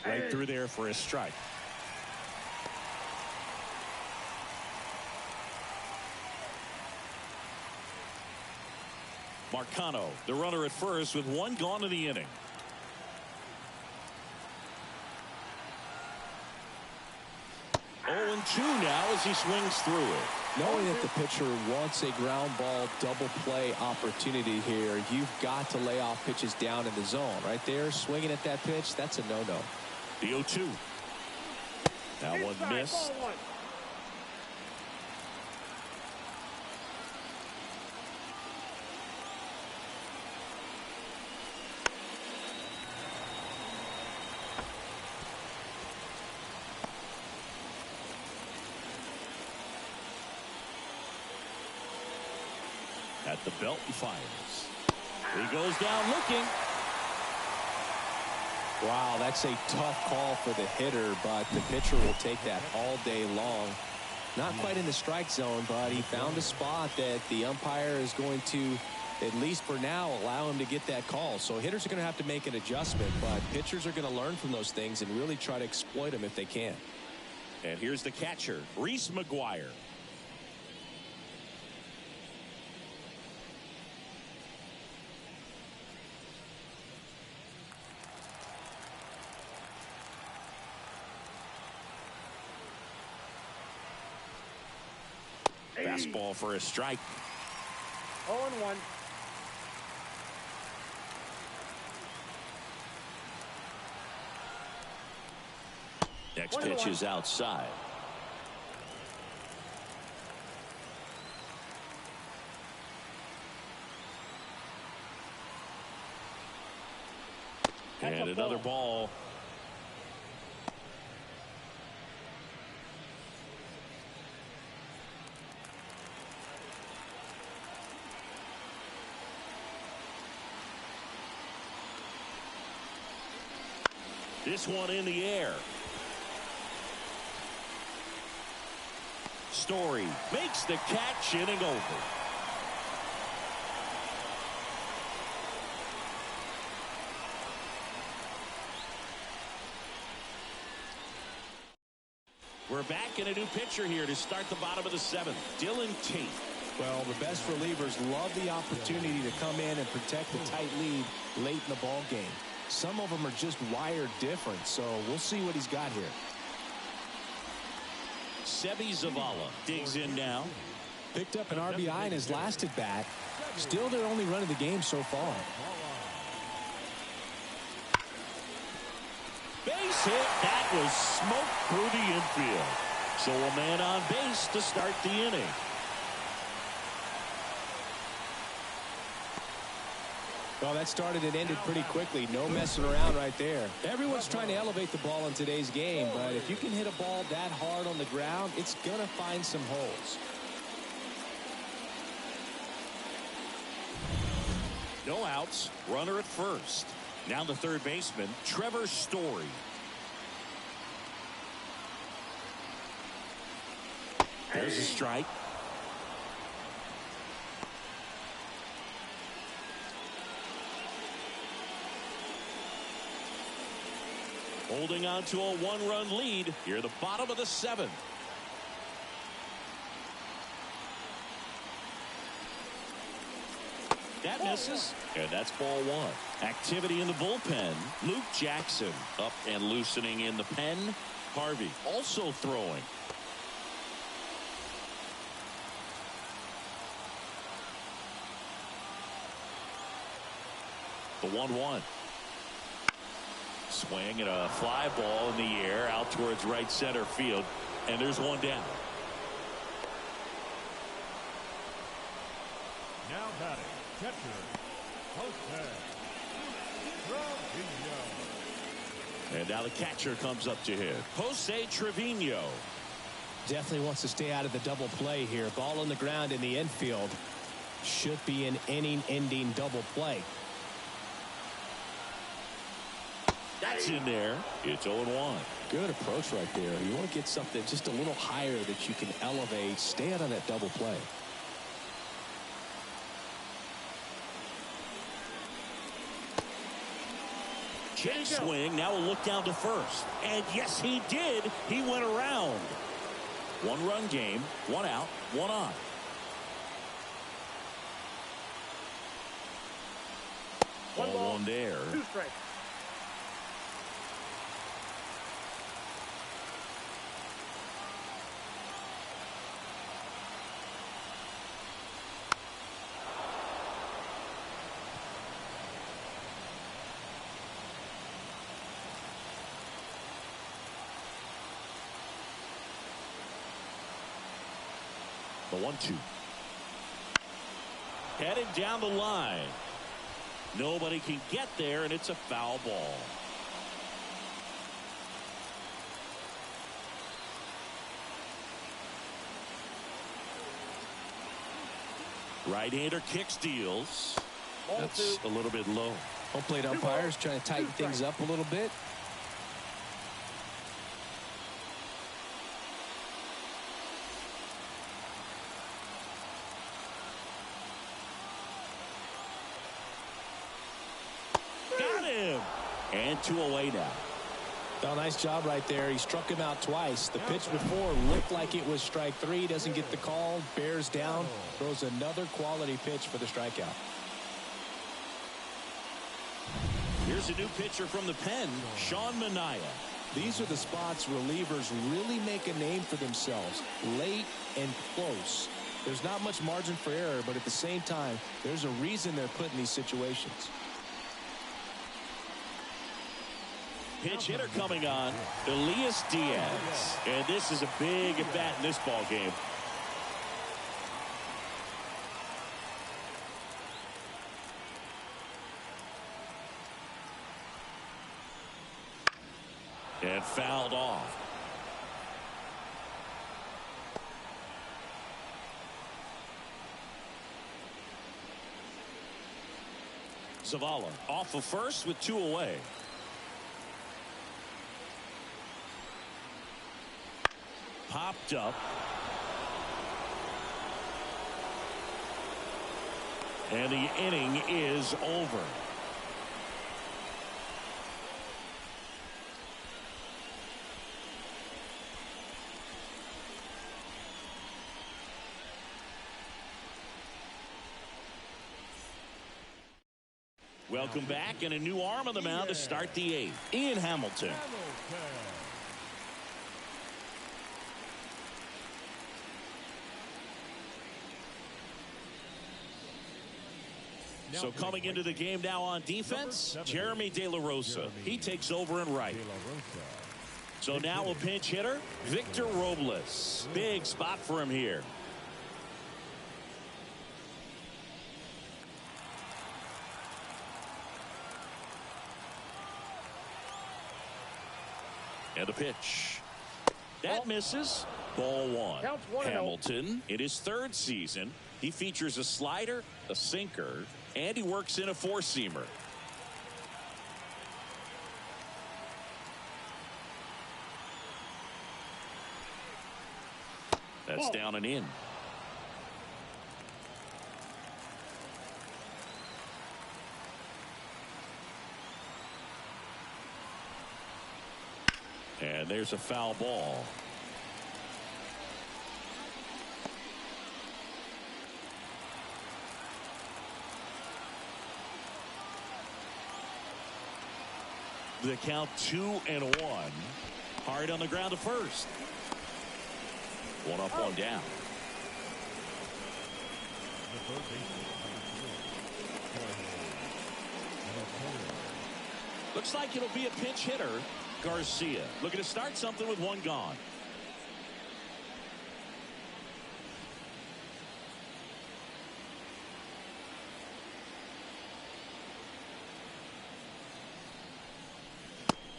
Right through there for a strike. Marcano, the runner at first with one gone in the inning. Oh, 2 now as he swings through it. Knowing that the pitcher wants a ground ball double play opportunity here, you've got to lay off pitches down in the zone. Right there, swinging at that pitch, that's a no-no. The 0-2. That one missed. the belt and fires. He goes down looking. Wow, that's a tough call for the hitter, but the pitcher will take that all day long. Not quite in the strike zone, but he found a spot that the umpire is going to, at least for now, allow him to get that call. So hitters are going to have to make an adjustment, but pitchers are going to learn from those things and really try to exploit them if they can. And here's the catcher, Reese McGuire. Fastball for a strike. 0-1. Next pitch is outside. And another ball. This one in the air. Story makes the catch, inning over. We're back in a new pitcher here to start the bottom of the seventh. Dylan Tate. Well, the best relievers love the opportunity to come in and protect the tight lead late in the ball game. Some of them are just wired different, so we'll see what he's got here. Sebi Zavala digs in now. Picked up an RBI in his last at bat. Still their only run of the game so far. Base hit. That was smoked through the infield. So a man on base to start the inning. Well, that started and ended pretty quickly. No messing around right there. Everyone's trying to elevate the ball in today's game, but if you can hit a ball that hard on the ground, it's going to find some holes. No outs. Runner at first. Now the third baseman, Trevor Story. There's a strike. Holding on to a one-run lead here at the bottom of the seventh. That misses, and that's ball one. Activity in the bullpen. Luke Jackson up and loosening in the pen. Harvey also throwing. The 1-1. Swing and a fly ball in the air out towards right center field, and there's one down. Now batting, catcher, Jose Trevino. And now the catcher comes up to hit. Jose Trevino. Definitely wants to stay out of the double play here. Ball on the ground in the infield. Should be an inning-ending double play. That's in there. It's 0-1. Good approach right there. You want to get something just a little higher that you can elevate. Stay out on that double play. Jet swing. Now a look down to first. And yes, he did. He went around. One-run game. One out. One on. Ball one there. 2 strikes. The 1-2. Headed down the line. Nobody can get there, and it's a foul ball. Right-hander kick steals. That's a little bit low. Home plate umpires trying to tighten things up a little bit. Got him. And 2 away now. Well, nice job right there. He struck him out twice. The pitch before looked like it was strike 3. Doesn't get the call. Bears down. Throws another quality pitch for the strikeout. Here's a new pitcher from the pen, Sean Manaea. These are the spots relievers really make a name for themselves. Late and close. There's not much margin for error, but at the same time, there's a reason they're put in these situations. Pitch hitter coming on, Elias Diaz. And this is a big at bat in this ball game. And fouled off. Zavala off of first with 2 away. Popped up. And the inning is over. Welcome back, and a new arm on the mound to start the 8th. Ian Hamilton. So coming into the game now on defense, Jeremy De La Rosa. He takes over in right. So now a pinch hitter, Victor Robles. Big spot for him here. And a pitch. That misses. Ball 1. Hamilton, in his 3rd season, he features a slider, a sinker, and he works in a 4-seamer. That's down and in. And there's a foul ball. The count 2-1. Hard on the ground to first. 1 up, 1 down. Looks like it'll be a pinch hitter. Garcia looking to start something with 1 gone.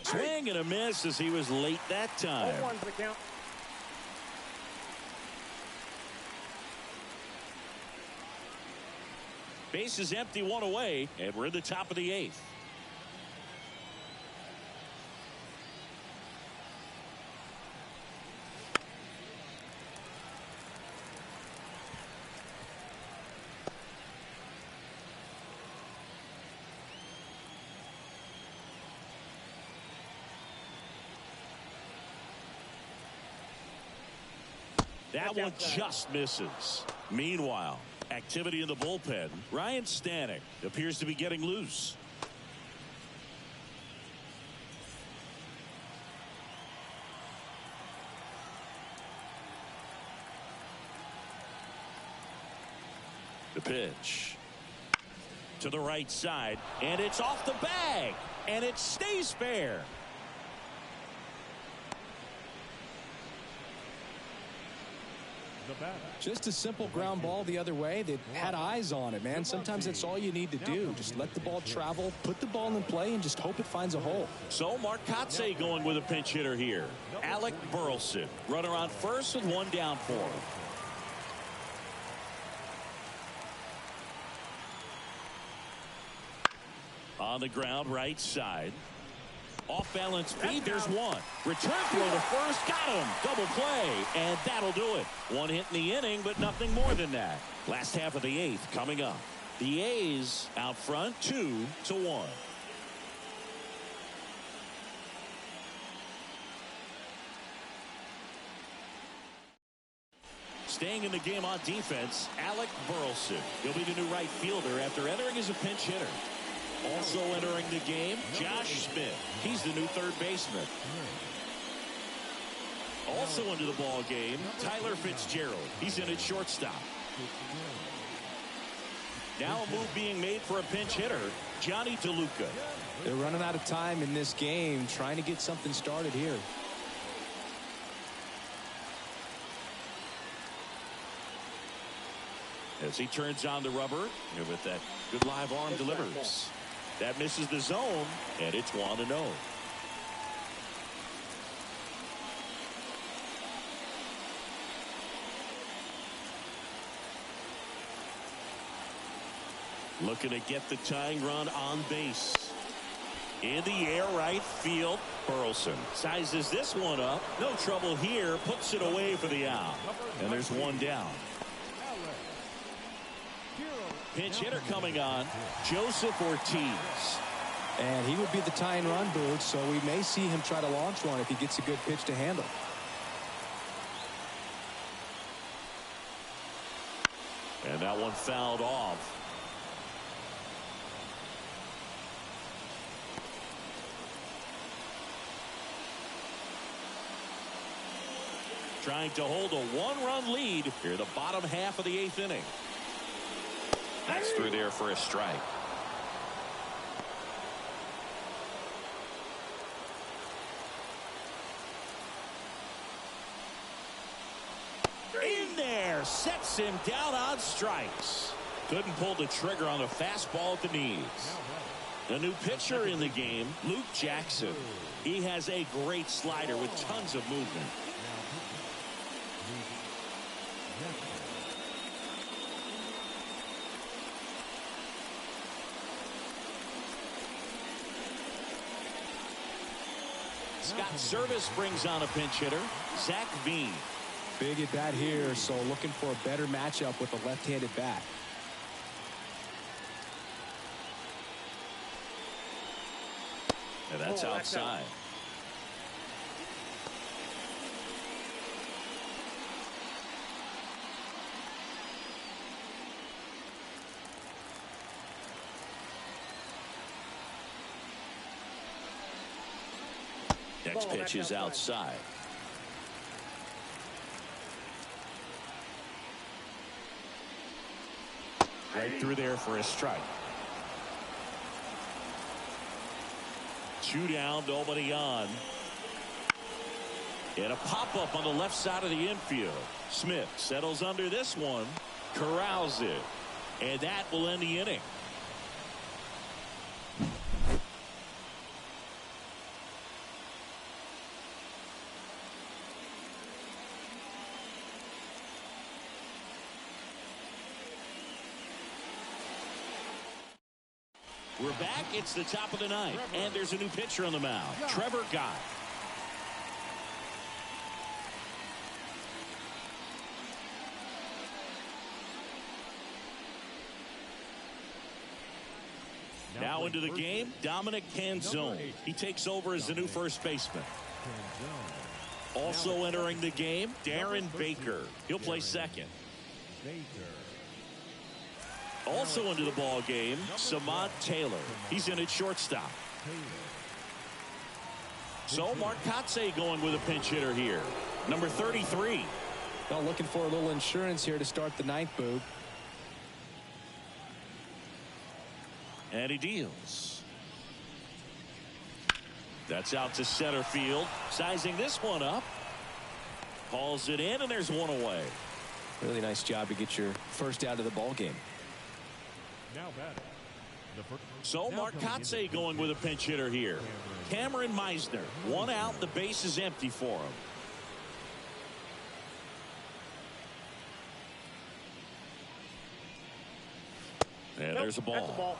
Swing and a miss as he was late that time. 0-1's the count. Base is empty, 1 away, and we're in the top of the 8th. That one just misses. Meanwhile, activity in the bullpen. Ryan Stanek appears to be getting loose. The pitch to the right side, and it's off the bag, and it stays fair. Just a simple ground ball the other way. They had eyes on it, man. Sometimes that's all you need to do. Just let the ball travel, put the ball in play, and just hope it finds a hole. So Mark Kotsay going with a pinch hitter here. Alec Burleson, runner on first with 1 down for him. On the ground, right side. Off balance feed, there's one. Return throw to first, got him. Double play, and that'll do it. One hit in the inning, but nothing more than that. Last half of the 8th coming up. The A's out front 2-1. Staying in the game on defense, Alec Burleson. He'll be the new right fielder after entering as a pinch hitter. Also entering the game, Josh Smith. He's the new third baseman. Also into the ball game, Tyler Fitzgerald. He's in at shortstop. Now a move being made for a pinch hitter, Johnny DeLuca. They're running out of time in this game, trying to get something started here. As he turns on the rubber, and with that good live arm delivers. That misses the zone, and it's 1-0. Looking to get the tying run on base. In the air, right field. Burleson sizes this one up. No trouble here. Puts it away for the out. And there's one down. Pinch hitter coming on, Joseph Ortiz. And he would be the tying run, Booth, so we may see him try to launch one if he gets a good pitch to handle. And that one fouled off. Trying to hold a one-run lead here, the bottom half of the 8th inning. That's through there for a strike. In there, sets him down on strikes. Couldn't pull the trigger on a fastball at the knees. The new pitcher in the game, Luke Jackson. He has a great slider with tons of movement. Scott Service brings on a pinch hitter, Zach Veen. Big at bat here, so looking for a better matchup with a left-handed bat. And that's outside. Next pitch is outside. Right through there for a strike. 2 down, nobody on. And a pop-up on the left side of the infield. Smith settles under this one, corrals it, and that will end the inning. We're back. It's the top of the 9th, and there's a new pitcher on the mound, Trevor Gott. Now into the game, Dominic Canzone. He takes over as the new first baseman. Also entering the game, Darren Baker. He'll play second. Also into the ball game, Samad Taylor. He's in at shortstop. So Mark Kotsay going with a pinch hitter here, number 33. Well, looking for a little insurance here to start the 9th, Boo. And he deals. That's out to center field. Sizing this one up. Calls it in, and there's one away. Really nice job to get your first out of the ball game. Now batting. So Mark Kotsay going with a pinch hitter here. Cameron Meisner. One out. The base is empty for him. And there's a ball.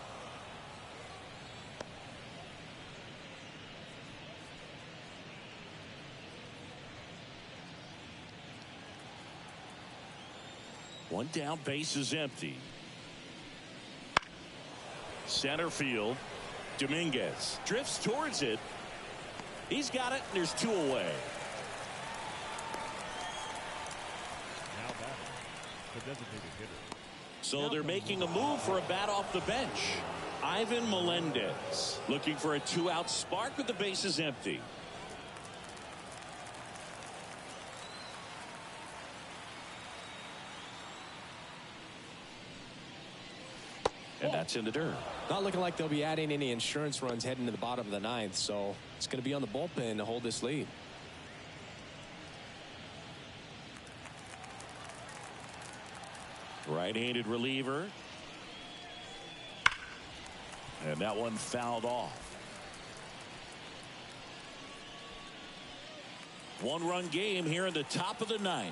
One down, base is empty. Center field. Dominguez drifts towards it. He's got it, and there's 2 away. Now batting, the designated hitter. So they're making a move for a bat off the bench. Ivan Melendez looking for a 2-out spark with the bases empty. And that's in the dirt. Not looking like they'll be adding any insurance runs heading to the bottom of the 9th, so it's going to be on the bullpen to hold this lead. Right-handed reliever. And that one fouled off. 1-run game here in the top of the 9th.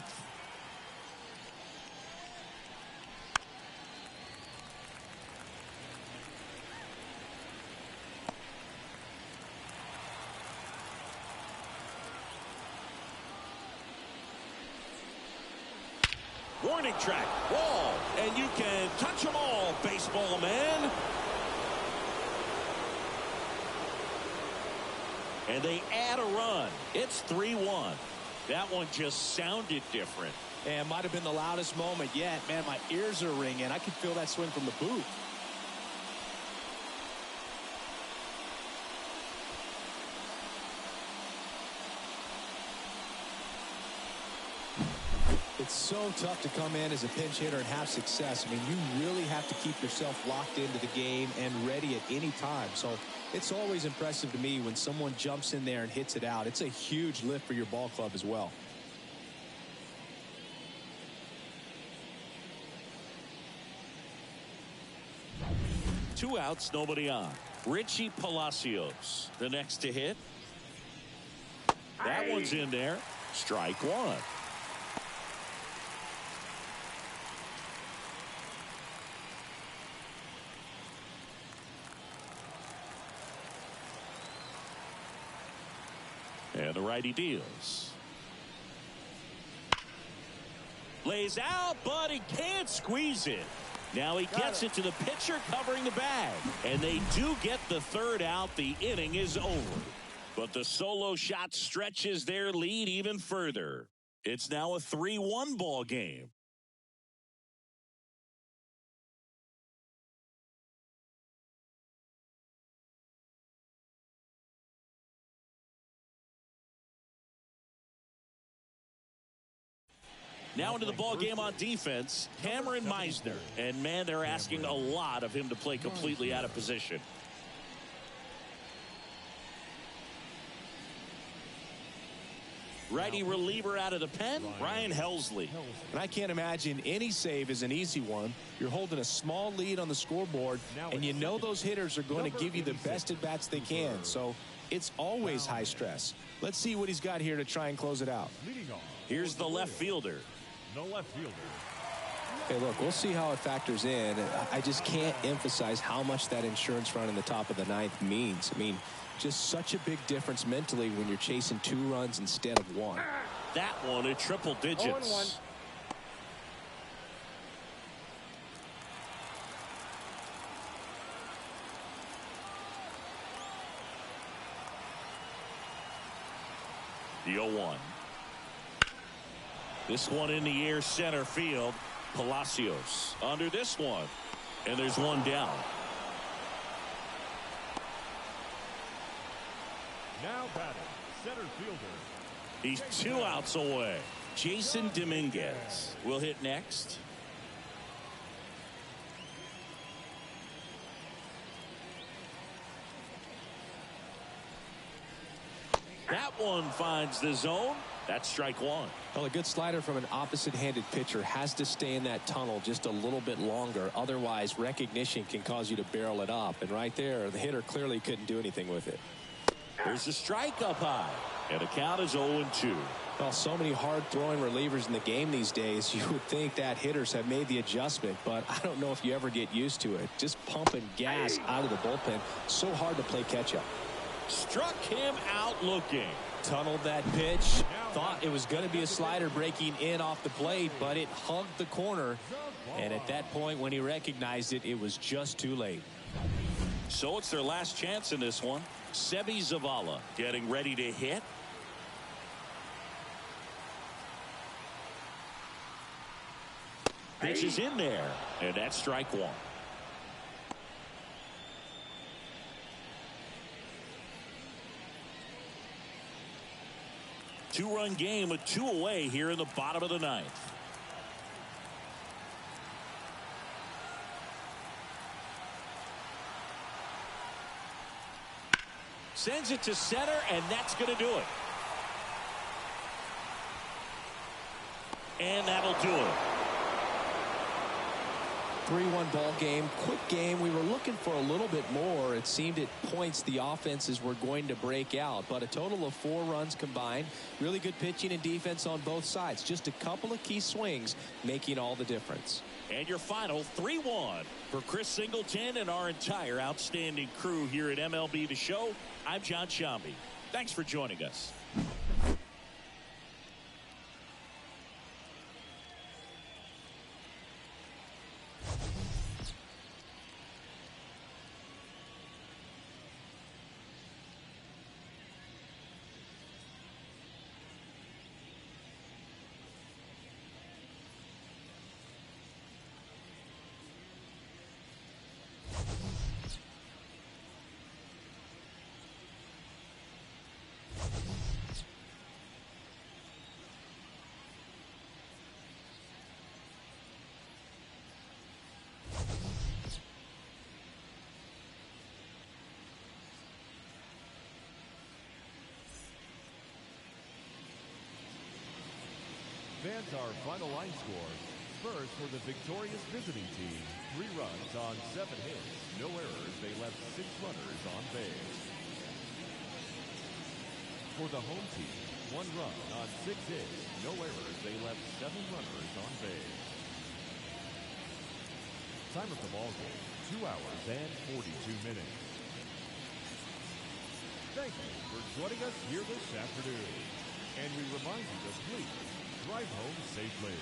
Warning track, wall, and you can touch them all, baseball man. And they add a run. It's 3-1. That one just sounded different. And might have been the loudest moment yet. Man, my ears are ringing. I can feel that swing from the booth. It's so tough to come in as a pinch hitter and have success. I mean, you really have to keep yourself locked into the game and ready at any time. So it's always impressive to me when someone jumps in there and hits it out. It's a huge lift for your ball club as well. Two outs, nobody on. Richie Palacios, the next to hit. That one's in there. Strike 1. And the righty deals. Lays out, but he can't squeeze it. Now he gets it to the pitcher covering the bag. And they do get the 3rd out. The inning is over. But the solo shot stretches their lead even further. It's now a 3-1 ball game. Now into the ball game on defense, Cameron Meisner. And, man, they're asking a lot of him to play completely out of position. Righty reliever out of the pen, Ryan Helsley. And I can't imagine any save is an easy one. You're holding a small lead on the scoreboard, and you know those hitters are going to give you the best at-bats they can. So it's always high stress. Let's see what he's got here to try and close it out. Here's the left fielder. No left fielder. Hey, look, we'll see how it factors in. I just can't emphasize how much that insurance run in the top of the 9th means. I mean, just such a big difference mentally when you're chasing 2 runs instead of 1. That one at triple digits. 0-1. The 0-1. This one in the air, center field. Palacios under this one. And there's one down. Now batting, center fielder. He's 2 outs away. Jason Dominguez will hit next. That one finds the zone. That's strike 1. Well, a good slider from an opposite-handed pitcher has to stay in that tunnel just a little bit longer. Otherwise, recognition can cause you to barrel it up. And right there, the hitter clearly couldn't do anything with it. There's a strike up high. And the count is 0-2. Well, so many hard-throwing relievers in the game these days, you would think that hitters have made the adjustment, but I don't know if you ever get used to it. Just pumping gas out of the bullpen, so hard to play catch-up. Struck him out looking. Tunneled that pitch. Thought it was going to be a slider breaking in off the plate, but it hugged the corner. And at that point, when he recognized it, it was just too late. So it's their last chance in this one. Seby Zavala getting ready to hit. Pitch is in there, and that's strike one. Two-run game with 2 away here in the bottom of the 9th. Sends it to center, and that's going to do it. And that'll do it. 3-1 ball game. Quick game. We were looking for a little bit more. It seemed at points the offenses were going to break out, but a total of 4 runs combined. Really good pitching and defense on both sides. Just a couple of key swings making all the difference. And your final 3-1 for Chris Singleton and our entire outstanding crew here at MLB The Show. I'm John Shambi. Thanks for joining us. Fans, our final line score. First, for the victorious visiting team, 3 runs on 7 hits. No errors. They left 6 runners on base. For the home team, 1 run on 6 hits. No errors. They left 7 runners on base. Time of the ball game, 2 hours and 42 minutes. Thank you for joining us here this afternoon. And we remind you to please drive home safely.